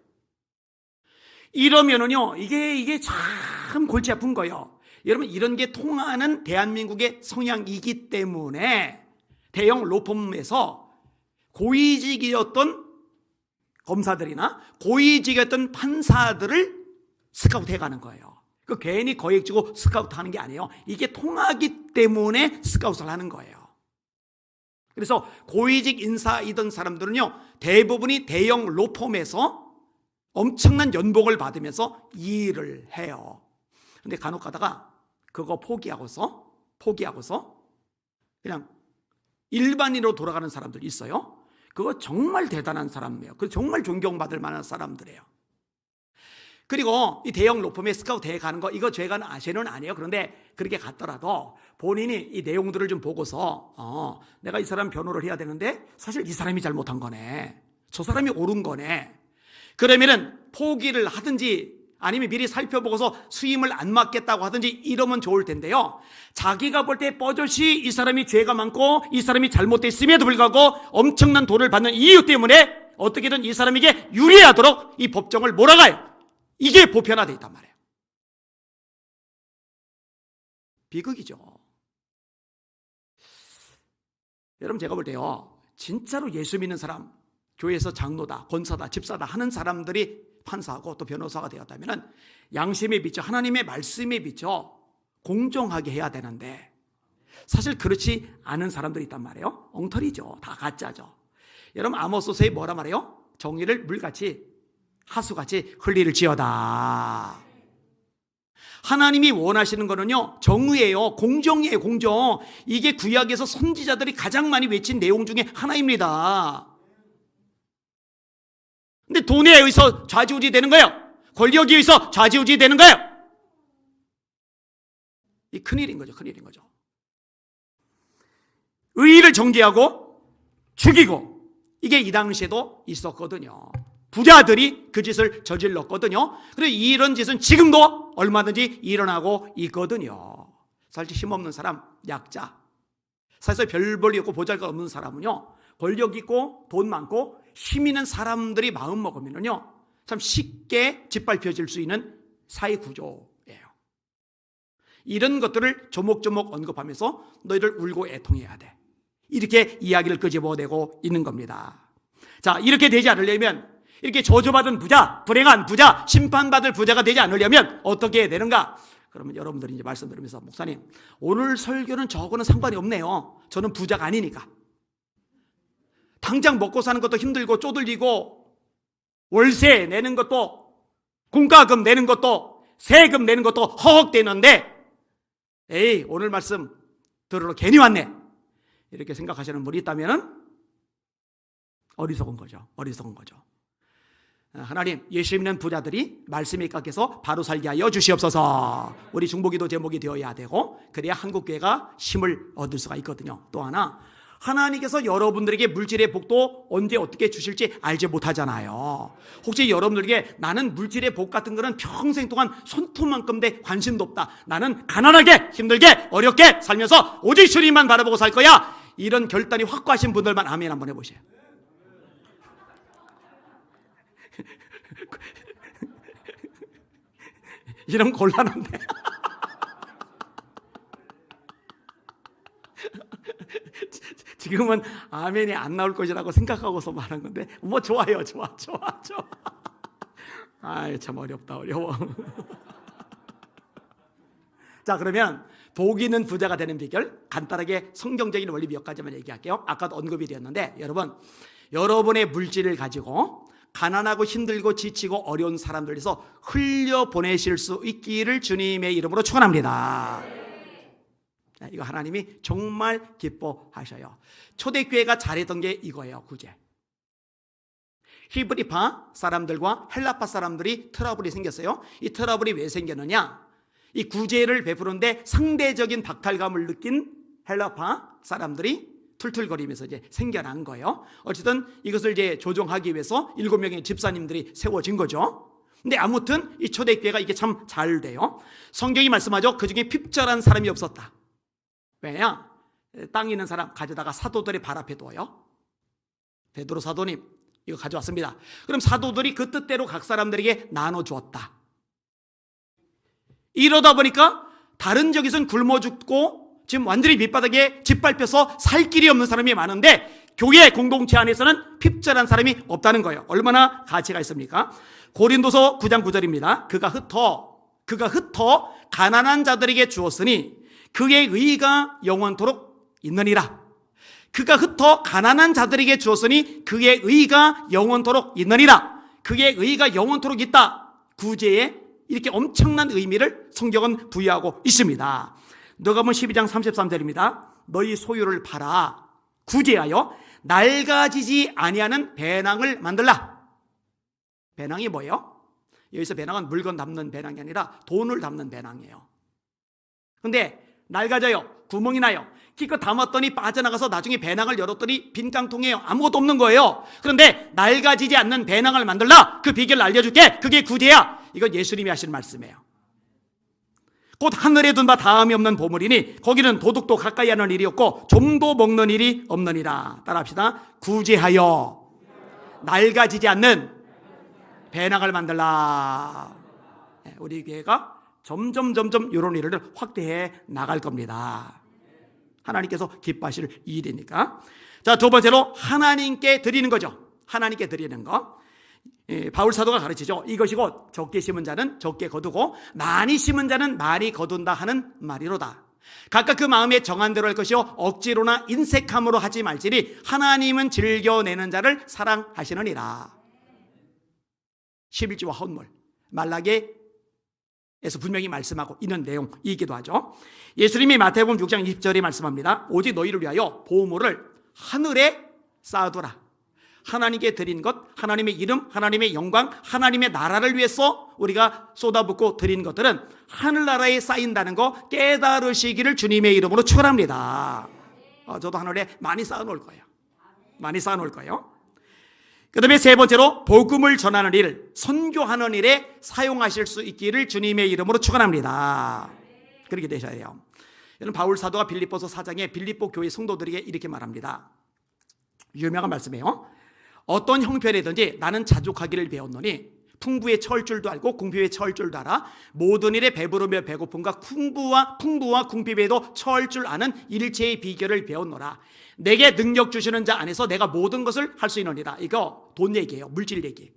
이러면은요, 이게 참 골치 아픈 거예요. 여러분, 이런 게 통하는 대한민국의 성향이기 때문에 대형 로펌에서 고위직이었던 검사들이나 고위직이었던 판사들을 스카우트 해가는 거예요. 그 괜히 거액 주고 스카우트 하는 게 아니에요. 이게 통하기 때문에 스카우트를 하는 거예요. 그래서 고위직 인사이던 사람들은요, 대부분이 대형 로펌에서 엄청난 연봉을 받으면서 일을 해요. 근데 간혹 가다가 그거 포기하고서 그냥 일반인으로 돌아가는 사람들 있어요. 그거 정말 대단한 사람이에요. 그 정말 존경받을 만한 사람들이에요. 그리고 이 대형 로펌에 스카우트 해 가는 거, 이거 죄가 죄는 아니에요. 그런데 그렇게 갔더라도 본인이 이 내용들을 좀 보고서 내가 이 사람 변호를 해야 되는데 사실 이 사람이 잘못한 거네, 저 사람이 옳은 거네, 그러면은 포기를 하든지 아니면 미리 살펴보고서 수임을 안 맡겠다고 하든지 이러면 좋을 텐데요, 자기가 볼 때 뻐젓이 이 사람이 죄가 많고 이 사람이 잘못됐음에도 불구하고 엄청난 돈을 받는 이유 때문에 어떻게든 이 사람에게 유리하도록 이 법정을 몰아가요. 이게 보편화되어 있단 말이에요. 비극이죠. 여러분, 제가 볼 때요, 진짜로 예수 믿는 사람, 교회에서 장로다, 권사다, 집사다 하는 사람들이 판사하고 또 변호사가 되었다면 양심에 비춰, 하나님의 말씀에 비춰 공정하게 해야 되는데 사실 그렇지 않은 사람들이 있단 말이에요. 엉터리죠. 다 가짜죠. 여러분, 아모스서에 뭐라 말해요? 정의를 물같이 하수같이 흘리를 지어다. 하나님이 원하시는 거는요, 정의예요. 공정이에요. 공정. 이게 구약에서 선지자들이 가장 많이 외친 내용 중에 하나입니다. 근데 돈에 의해서 좌지우지 되는 거예요. 권력에 의해서 좌지우지 되는 거예요. 이 큰일인 거죠. 큰일인 거죠. 의의를 정죄하고 죽이고, 이게 이 당시에도 있었거든요. 부자들이 그 짓을 저질렀거든요. 그래서 이런 짓은 지금도 얼마든지 일어나고 있거든요. 사실 힘없는 사람, 약자, 사실 별 볼 일 없고 보잘것 없는 사람은요, 권력 있고 돈 많고 힘 있는 사람들이 마음 먹으면요, 참 쉽게 짓밟혀질 수 있는 사회 구조예요. 이런 것들을 조목조목 언급하면서 너희들 울고 애통해야 돼, 이렇게 이야기를 끄집어내고 있는 겁니다. 자, 이렇게 되지 않으려면, 이렇게 저주받은 부자, 불행한 부자, 심판받을 부자가 되지 않으려면 어떻게 해야 되는가? 그러면 여러분들이 이제 말씀 들으면서, 목사님, 오늘 설교는 저거는 상관이 없네요. 저는 부자가 아니니까. 당장 먹고 사는 것도 힘들고 쪼들리고 월세 내는 것도, 공과금 내는 것도, 세금 내는 것도 허걱대는데 에이, 오늘 말씀 들으러 괜히 왔네, 이렇게 생각하시는 분이 있다면 어리석은 거죠. 어리석은 거죠. 하나님, 예수 믿는 부자들이 말씀에 깎여서 바로 살게 하여 주시옵소서. 우리 중보기도 제목이 되어야 되고, 그래야 한국교회가 힘을 얻을 수가 있거든요. 또 하나, 하나님께서 여러분들에게 물질의 복도 언제 어떻게 주실지 알지 못하잖아요. 혹시 여러분들에게 나는 물질의 복 같은 거는 평생 동안 손톱만큼 돼 관심도 없다, 나는 가난하게 힘들게 어렵게 살면서 오직 주님만 바라보고 살 거야, 이런 결단이 확고하신 분들만 아멘 한번 해보세요. 이런 곤란한데 지금은 아멘이 안 나올 것이라고 생각하고서 말한 건데 뭐 좋아요. 좋아. 아이 참 어려워. 자, 그러면 복 있는 부자가 되는 비결, 간단하게 성경적인 원리 몇 가지만 얘기할게요. 아까도 언급이 되었는데, 여러분의 물질을 가지고 가난하고 힘들고 지치고 어려운 사람들에서 흘려보내실 수 있기를 주님의 이름으로 축원합니다. 이거 하나님이 정말 기뻐하셔요. 초대교회가 잘했던 게 이거예요. 구제. 히브리파 사람들과 헬라파 사람들이 트러블이 생겼어요. 이 트러블이 왜 생겼느냐, 이 구제를 베푸는데 상대적인 박탈감을 느낀 헬라파 사람들이 툴툴거리면서 이제 생겨난 거예요. 어쨌든 이것을 이제 조정하기 위해서 7명의 집사님들이 세워진 거죠. 근데 아무튼 이 초대교회가 이게 참 잘 돼요. 성경이 말씀하죠. 그 중에 핍절한 사람이 없었다. 왜냐? 땅 있는 사람 가져다가 사도들의 발 앞에 둬요. 베드로 사도님 이거 가져왔습니다. 그럼 사도들이 그 뜻대로 각 사람들에게 나눠주었다. 이러다 보니까 다른 지역에서는 굶어 죽고 지금 완전히 밑바닥에 짓밟혀서 살 길이 없는 사람이 많은데 교회 공동체 안에서는 핍절한 사람이 없다는 거예요. 얼마나 가치가 있습니까? 고린도서 9장 9절입니다. 그가 흩어 가난한 자들에게 주었으니 그의 의가 영원토록 있느니라. 그가 흩어 가난한 자들에게 주었으니 그의 의가 영원토록 있느니라. 그의 의가 영원토록 있다. 구제에 이렇게 엄청난 의미를 성경은 부여하고 있습니다. 누가복음 12장 33절입니다. 너희 소유를 팔아 구제하여 낡아지지 아니하는 배낭을 만들라. 배낭이 뭐예요? 여기서 배낭은 물건 담는 배낭이 아니라 돈을 담는 배낭이에요. 근데 낡아져요. 구멍이 나요. 기껏 담았더니 빠져나가서 나중에 배낭을 열었더니 빈 깡통이에요. 아무것도 없는 거예요. 그런데 낡아지지 않는 배낭을 만들라. 그 비결을 알려줄게. 그게 구제야. 이건 예수님이 하신 말씀이에요. 곧 하늘에 둔 바 다음이 없는 보물이니 거기는 도둑도 가까이 하는 일이 없고 좀도 먹는 일이 없느니라. 따라합시다. 구제하여 낡아지지 않는 배낭을 만들라. 우리 교회가 점점 이런 일을 확대해 나갈 겁니다. 하나님께서 기뻐하실 일이니까. 자, 두 번째로 하나님께 드리는 거죠. 하나님께 드리는 거. 바울 사도가 가르치죠. 이것이 곧 적게 심은 자는 적게 거두고 많이 심은 자는 많이 거둔다 하는 말이로다. 각각 그 마음에 정한 대로 할 것이요 억지로나 인색함으로 하지 말지니 하나님은 즐겨내는 자를 사랑하시느니라. 11지와 헌물 말라기에서 분명히 말씀하고 있는 내용이기도 하죠. 예수님이 마태복음 6장 20절에 말씀합니다. 오직 너희를 위하여 보물을 하늘에 쌓아두라. 하나님께 드린 것, 하나님의 이름, 하나님의 영광, 하나님의 나라를 위해서 우리가 쏟아붓고 드린 것들은 하늘나라에 쌓인다는 거 깨달으시기를 주님의 이름으로 축원합니다. 저도 하늘에 많이 쌓아놓을 거예요. 많이 쌓아놓을 거예요. 그 다음에 세 번째로 복음을 전하는 일, 선교하는 일에 사용하실 수 있기를 주님의 이름으로 축원합니다. 그렇게 되셔야 해요. 여러분, 바울 사도가 빌립보서 4장에 빌립보 교회 성도들에게 이렇게 말합니다. 유명한 말씀이에요. 어떤 형편이든지 나는 자족하기를 배웠노니 풍부에 처할 줄도 알고 궁핍에 처할 줄도 알아. 모든 일에 배부르며 배고픔과 풍부와 궁핍에도 처할 줄 아는 일체의 비결을 배웠노라. 내게 능력 주시는 자 안에서 내가 모든 것을 할 수 있느니라. 이거 돈 얘기예요. 물질 얘기.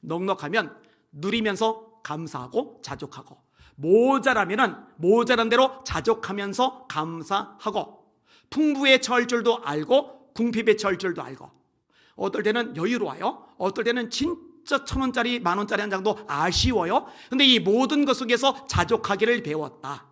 넉넉하면 누리면서 감사하고 자족하고, 모자라면은 모자란 대로 자족하면서 감사하고, 풍부에 처할 줄도 알고 궁핍에 처할 줄도 알고, 어떨 때는 여유로워요. 어떨 때는 진짜 1,000원짜리 10,000원짜리 한 장도 아쉬워요. 근데 이 모든 것 속에서 자족하기를 배웠다.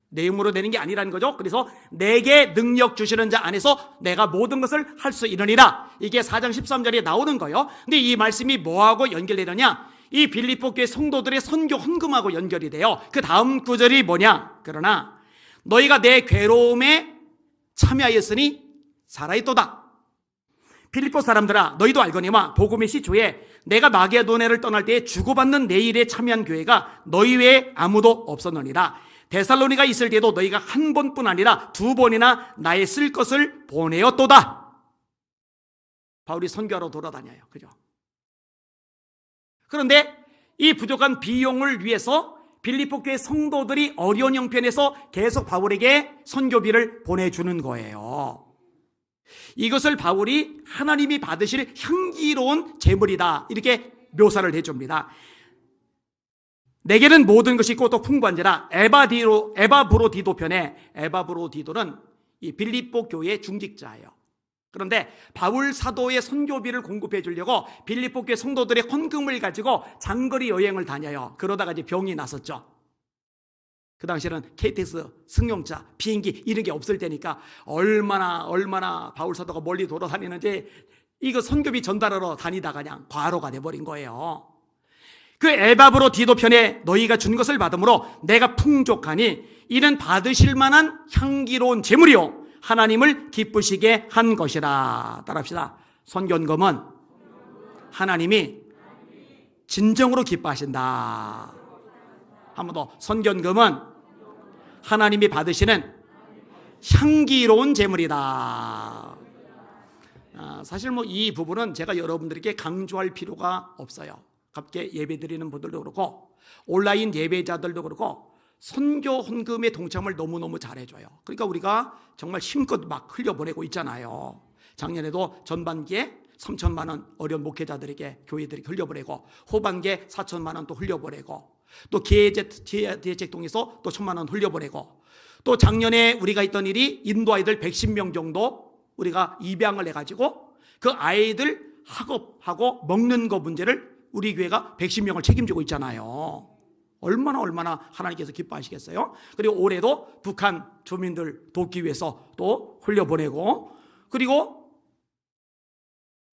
내 힘으로 되는 게 아니라는 거죠. 그래서 내게 능력 주시는 자 안에서 내가 모든 것을 할 수 있느니라. 이게 4장 13절에 나오는 거예요. 근데 이 말씀이 뭐하고 연결되느냐? 이 빌립보 교회 성도들의 선교 헌금하고 연결이 돼요. 그 다음 구절이 뭐냐? 그러나 너희가 내 괴로움에 참여하였으니 살아있도다. 빌립보 사람들아, 너희도 알거니와 복음의 시초에 내가 마게도냐를 떠날 때에 주고받는 내 일에 참여한 교회가 너희 외에 아무도 없었느니라. 데살로니가 있을 때도 너희가 한 번뿐 아니라 2번이나 나의 쓸 것을 보내었도다. 바울이 선교하러 돌아다녀요. 그죠? 그런데 이 부족한 비용을 위해서 빌립보 교회 성도들이 어려운 형편에서 계속 바울에게 선교비를 보내주는 거예요. 이것을 바울이 하나님이 받으실 향기로운 제물이다 이렇게 묘사를 해줍니다. 내게는 모든 것이 있고 또 풍부한지라. 에바브로디도 편에, 에바브로디도는 이 빌립보 교회 중직자예요. 그런데 바울 사도의 선교비를 공급해 주려고 빌립보 교회 성도들의 헌금을 가지고 장거리 여행을 다녀요. 그러다가 이제 병이 났었죠. 그 당시에는 KTX, 승용차, 비행기 이런 게 없을 때니까 얼마나 바울 사도가 멀리 돌아다니는지 이거 선교비 전달하러 다니다가 그냥 과로가 돼버린 거예요. 그 에바브로디도 편에 너희가 준 것을 받음으로 내가 풍족하니 이는 받으실 만한 향기로운 제물이요 하나님을 기쁘시게 한 것이라. 따라합시다. 선견금은 하나님이 진정으로 기뻐하신다. 한 번 더. 선견금은 하나님이 받으시는 향기로운 제물이다. 사실 이 부분은 제가 여러분들에게 강조할 필요가 없어요. 함께 예배 드리는 분들도 그렇고 온라인 예배자들도 그렇고 선교 헌금의 동참을 너무너무 잘해줘요. 그러니까 우리가 정말 힘껏 막 흘려보내고 있잖아요. 작년에도 전반기에 3천만 원 어려운 목회자들에게 교회들이 흘려보내고 후반기에 4천만 원 또 흘려보내고 또 기회제책 통해서 또 1,000만 원 흘려보내고 또 작년에 우리가 했던 일이 인도 아이들 110명 정도 우리가 입양을 해가지고 그 아이들 학업하고 먹는 거 문제를 우리 교회가 110명을 책임지고 있잖아요. 얼마나 하나님께서 기뻐하시겠어요? 그리고 올해도 북한 주민들 돕기 위해서 또 흘려보내고, 그리고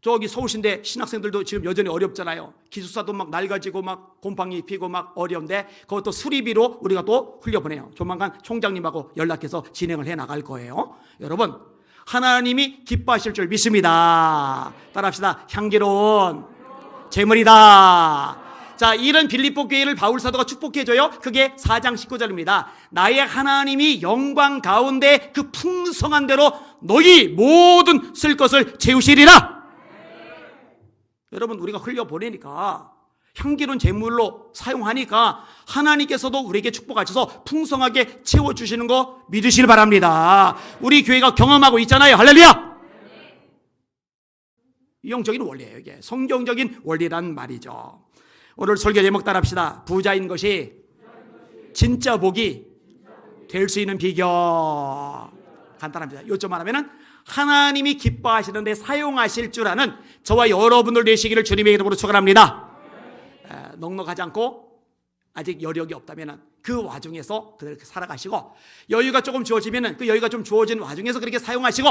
저기 서울신대 신학생들도 지금 여전히 어렵잖아요. 기숙사도 막 낡아지고 막 곰팡이 피고 막 어려운데 그것도 수리비로 우리가 또 흘려보내요. 조만간 총장님하고 연락해서 진행을 해 나갈 거예요. 여러분, 하나님이 기뻐하실 줄 믿습니다. 따라합시다. 향기로운 제물이다. 자, 이런 빌립보 교회를 바울 사도가 축복해줘요. 그게 4장 19절입니다. 나의 하나님이 영광 가운데 그 풍성한 대로 너희 모든 쓸 것을 채우시리라. 여러분, 우리가 흘려보내니까 향기로운 제물로 사용하니까 하나님께서도 우리에게 축복하셔서 풍성하게 채워주시는 거 믿으시길 바랍니다. 우리 교회가 경험하고 있잖아요. 할렐루야. 이형적인 원리예요. 이게 성경적인 원리란 말이죠. 오늘 설교 제목 따라합시다. 부자인 것이 진짜 복이 될 수 있는 비결. 간단합니다. 요점 하나면은 하나님이 기뻐하시는데 사용하실 줄 아는 저와 여러분들 되시기를 주님의 이름으로 축원합니다. 넉넉하지 않고 아직 여력이 없다면 그 와중에서 그렇게 살아가시고, 여유가 조금 주어지면 그 여유가 좀 주어진 와중에서 그렇게 사용하시고,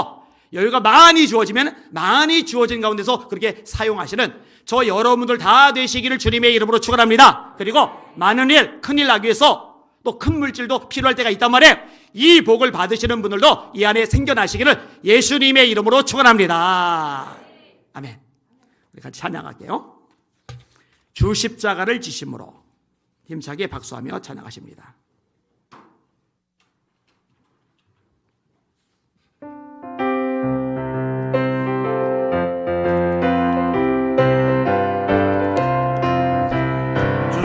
여유가 많이 주어지면 많이 주어진 가운데서 그렇게 사용하시는 저 여러분들 다 되시기를 주님의 이름으로 축원합니다. 그리고 많은 일, 큰일 나기 위해서 또 큰 물질도 필요할 때가 있단 말이에요. 이 복을 받으시는 분들도 이 안에 생겨나시기를 예수님의 이름으로 축원합니다. 아멘. 우리 같이 찬양할게요. 주 십자가를 지심으로. 힘차게 박수하며 찬양하십니다.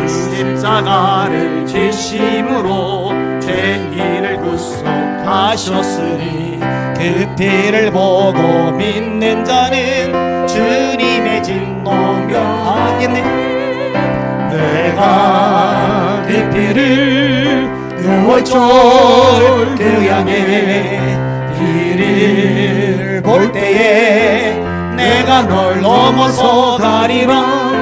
십자가를 지심으로 죄인을 구속하셨으니 그 피를 보고 믿는 자는 주님의 진노 명하겠네. 내가 그 피를 6월절 교양에 피를 볼 때에 내가 널 넘어서 가리라.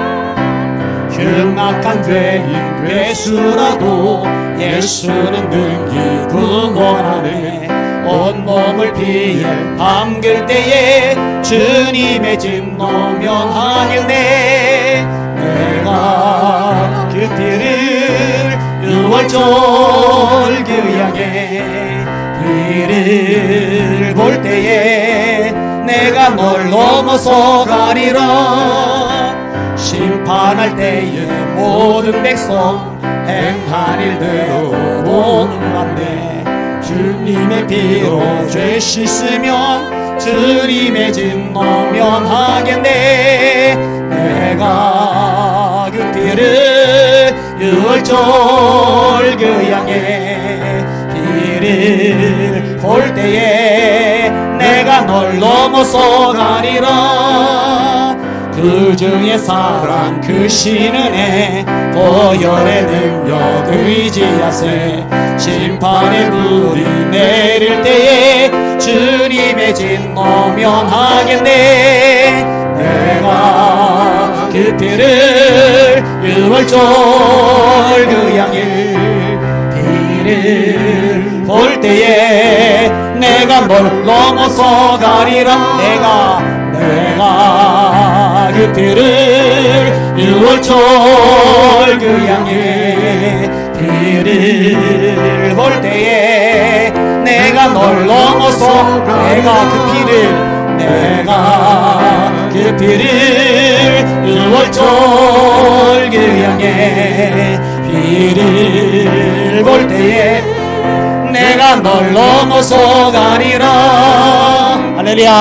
흉악한 죄인 괴수라도 예수는 능히 구원하네. 온몸을 피에 담글 때에 주님의 진노 면하겠네. 내가 그 피를 6월절 교양에 피를 볼 때에 내가 널 넘어서 가리라. 심판할 때에 모든 백성 행한 일대로 보는 건데 주님의 피로 죄 씻으면 주님의 진노 면하겠네. 내가 그 피를 6월절 교양에 피를 볼 때에 내가 널 넘어서 가리라. 그 중에 사랑 그 신은혜 보혈의 능력 의지하세. 심판의 불이 내릴 때에 주님의 진 너면하겠네. 내가 그 피를 유월절 그 양일 피를 볼 때에 내가 널 넘어서 가리라. 내가 그 피를 유월절 그 양의 피를 볼 때에 내가 널 넘어서 내가 그 피를 유월절 그 양의 피를 볼 때에 내가 널 넘어서 가리라. 할렐루야.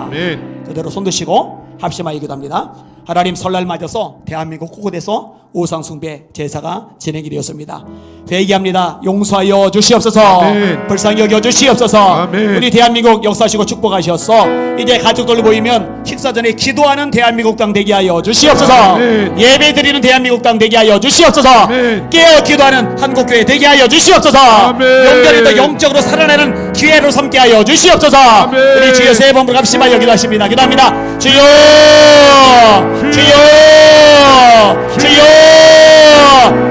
아멘. 그대로 손 드시고 합심하여 기도합니다. 하나님, 설날 맞아서 대한민국 곳곳에서 우상숭배 제사가 진행이 되었습니다. 회개합니다. 용서하여 주시옵소서. 아멘. 불쌍히 여겨 주시옵소서. 아멘. 우리 대한민국 역사하시고 축복하셨어. 이제 가족들 모이면 식사 전에 기도하는 대한민국 땅 되게 하여 주시옵소서. 아멘. 예배 드리는 대한민국 땅 되게 하여 주시옵소서. 아멘. 깨어 기도하는 한국교회 되게 하여 주시옵소서. 아멘. 영전에도 영적으로 살아나는 기회로 삼게 하여 주시옵소서. 아멘. 우리 주여 세 번으로 합심하여 기도하십니다. 기도합니다. 주여, 주여, 주여.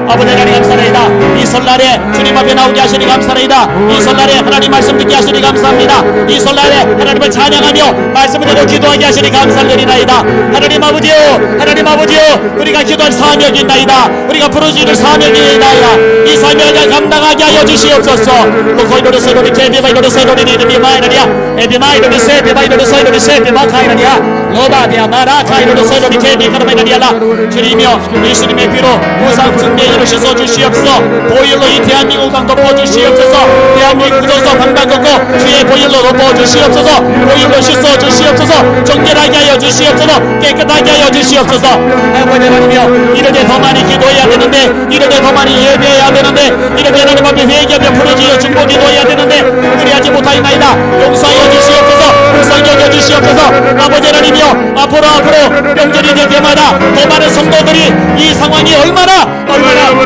아버지 하나님 감사합니다. 이 설날에 주님 앞에 나오게 하시니 감사합니다. 이 설날에 하나님 말씀 듣게 하시니 감사합니다. 이 설날에 하나님을 찬양하며 말씀을 듣고 기도하게 하시니 감사드리나이다. 하나님 아버지요, 하나님 아버지요, 우리가 기도할 사명이 있나이다. 우리가 부르짖을 사명이 있나이다. 이 사명을 감당하게 하여 주시옵소서. 로코이로르 세로리 케비바이로르 세로리 니르비마이라리아 에비마이로르 세비바이로르 세로리 세비마카이라리아 로바비아 마라카이로르 세로리 케비카르마이라리아라. 주님이여, 예수님의 피로 우상 숭배 이를 씻어 주시옵소서. 보혈로 이 대한민국 땅 덮어 주시옵소서. 대한민국 구조서 방방 걷고 주의 보혈로 덮어 주시옵소서. 보혈로 씻어 주시옵소서. 정결하게 하여 주시옵소서. 깨끗하게 하여 주시옵소서. 아버지 하나님이여, 이럴 때 더 많이 기도해야 되는데, 이럴 때 더 많이 예배해야 되는데, 이럴 때 하나님 앞에 회개하며 부르짖어 중보 기도해야 되는데 그리하지 못하이나이다. 용서하여 주시옵소서. 불쌍히 여겨 주시옵소서. 아버지 하나님이여, 앞으로 명절이 될 때마다 더 많은 성도들이 이 상황이 얼마나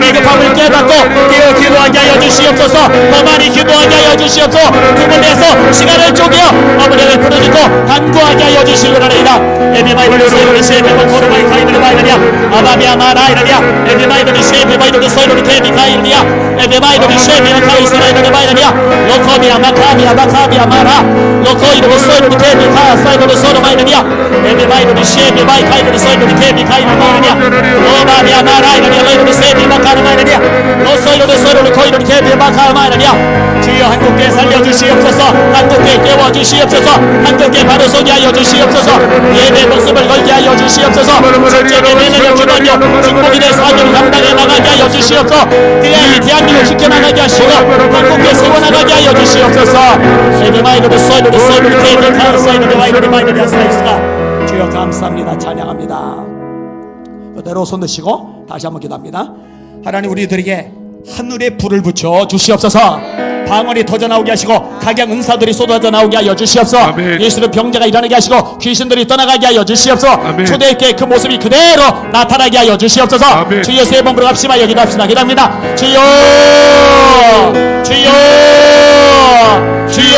비겁함을 깨닫고 깨어 기도하게 하여 주시옵소서. 더 많이 기도하게 하여 주시옵소서. 두 번 내서 시간을 쪼개어 아버지를 부르짖고 간구하게 하여 주시오나이다. 에비마이도리 세로리 세비마 코르마이 카이드리 마이다리아 아바비아 마라이다리아 에비마이도리 세비마이도리 세로리 케비카이다리아 에비마이도리 세비마 카이스라이다리 마이다리아 로코비아 마카비아 마라 로코이도리 세로리 케비카 사이도리 소르마이다리아 에비마이도리 세비마이 카이도리 세로리 케비카이다리 마이다리아 로바비아 마라이다리아 로이도리 세비마 카르마이다리아 로소이도리 세로리 코이도리 케비마 카르마이다리아. 주여, 한국교회 살려주시옵소서. 한국교회 깨워주시옵소서. 한국교회 바로 서게 하여 주시옵소서. 예배 모습을 걸게 하여 주시옵소서. 실제 예배를 주관여 중복인의 사명을 감당해 나가게 하여 주시옵소서. 그래야 이 대한민국을 지켜나가게 하시고 한국교회 세워나가게 하여 주시옵소서. 에비마이도리 소이도리 소이도리 케이비 카르사이도리 마이도리 마이도리 아스라이스가. 주여 감사합니다. 찬양합니다. 그대로 손 드시고 다시 한번 기도합니다. 하나님, 우리들에게 하늘에 불을 붙여 주시옵소서. 방언이 터져 나오게 하시고 각양 은사들이 쏟아져 나오게 하여 주시옵소서. 아멘. 예수는 병자가 일어나게 하시고 귀신들이 떠나가게 하여 주시옵소서. 아멘. 초대교회 그 모습이 그대로 나타나게 하여 주시옵소서. 아멘. 주여, 세 번 부르고 합심하여 기도합시다. 기도합니다. 주여, 주여, 주여.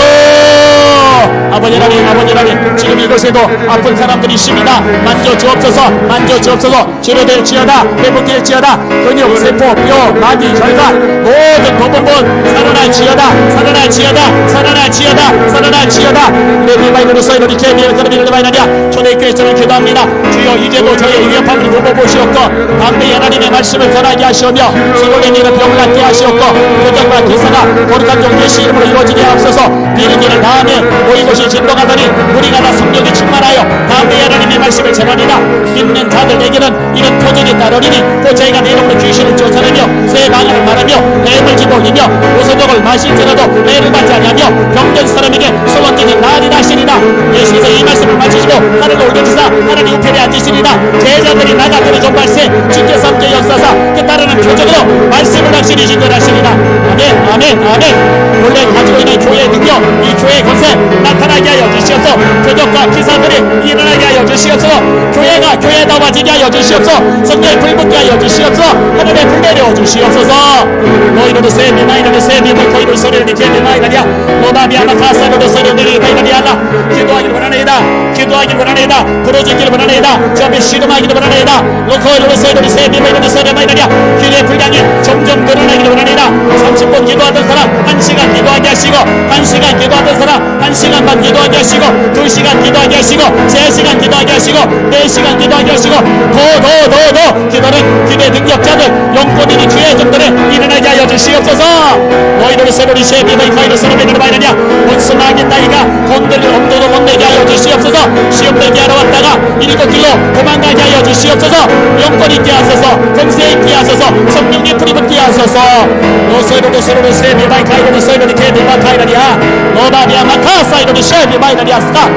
아버지 하나님, 지금 이곳에도 아픈 사람들이 있습니다. 만져 주옵소서. 만져 주옵소서. 치료될지어다. 회복될지어다. 근육, 세포, 뼈, 마디, 혈관 모든 부분 살아날지어다. 살아날지어다. 살아날지어다. 살아날지어다. 레비바이브로 서이로리 케비를 그러비를 바이나리아. 초대교회처럼 기도합니다. 주여, 이제도 저의 위협함을 굽어보시옵고 담대히 하나님의 말씀을 전하게 하시오며 수고된 일을 병을 낫게 하시옵고 교정과 기사가 거룩한 종 예수 이름으로 이루어지게 하옵소서. 비는 일을 다음에 모인 곳이 진동하더니 우리가 다 성령에 충만하여 담대히 하나님의 말씀을 전하리라. 믿는 자들에게는 이런 표적이 따르리니 또 저희가 내 이름으로 귀신을 쫓아내며 새 방언을 말하며 뱀을 지도이며 오소독을 마실지라도 매를 받지 아니하며 병든 사람에게 소원적인 날이 나시리라. 예수께서 이 말씀을 마치시고 하늘로 올려주사 하나님 우편에 앉으시리라. 제자들이 나가더니 종발세 주께서 함께 역사사 그 따르는 표적으로 말씀을 확실히 증거하시리라. 아멘. 아멘 아멘. 원래 가지고 있는 교회의 능력, 이 교회의 권세 나타나게 하여 주시옵소서. 표적과 기사들이 일어나게 하여 주시옵소서. 교회가 교회다워지게 하여 주시옵소서. 성령의 불 붙게 하여 주시옵소서. 하늘의 불 내려 주시옵소서. 너희로도 세비 나이라도 세비물 거이를 소리를 제비 나이라냐 노나비 아마 가사로도 소리를 내리나이라냐 기도하기를 원하네이다. 기도하기를 원하네이다. 부러지기를 원하네이다. 점에 씨름하기를 원하네이다. 로코이로도 소리를 세비물이라도 소리를 나이라냐 길의 분량이 점점 늘어나기를 원하네이다. 30분 기도하던 사람 1시간 기도하게 하시고 1시간 기도하던 사람 1시간 반 기도하게 하시고 2시간 기도하게 하시고 3시간 기도하게 하시고 4시간 기도하게 하시고 더 기도는 기대 능력자들 영권인이 주의 종들에 일어나게 하여 주시옵소서. 너희를 세로리 쉐비의 가이를 서로베를 말하냐 원수 망인 나이가 건들을 엄도도 못 내게 하여 주시옵소서. 시험 내게 하러 왔다가 7길로 도망가게 하여 주시옵소서. 영권 있게 하소서. 권세 있게 하소서. 성령의 불이 붙게 하소서. 너서로도 세로리 쉐비의 가이를 서로리 케비의 가이라리아 너바비아 마카사이로리 쉐비의 가이라리아스타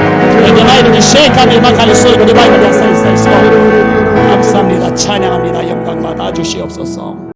에게마이로리 쉐카비의 가이를 서로리 바이라리아스타 감사합니다. 찬양합니다. 영광 받아 주시옵소서.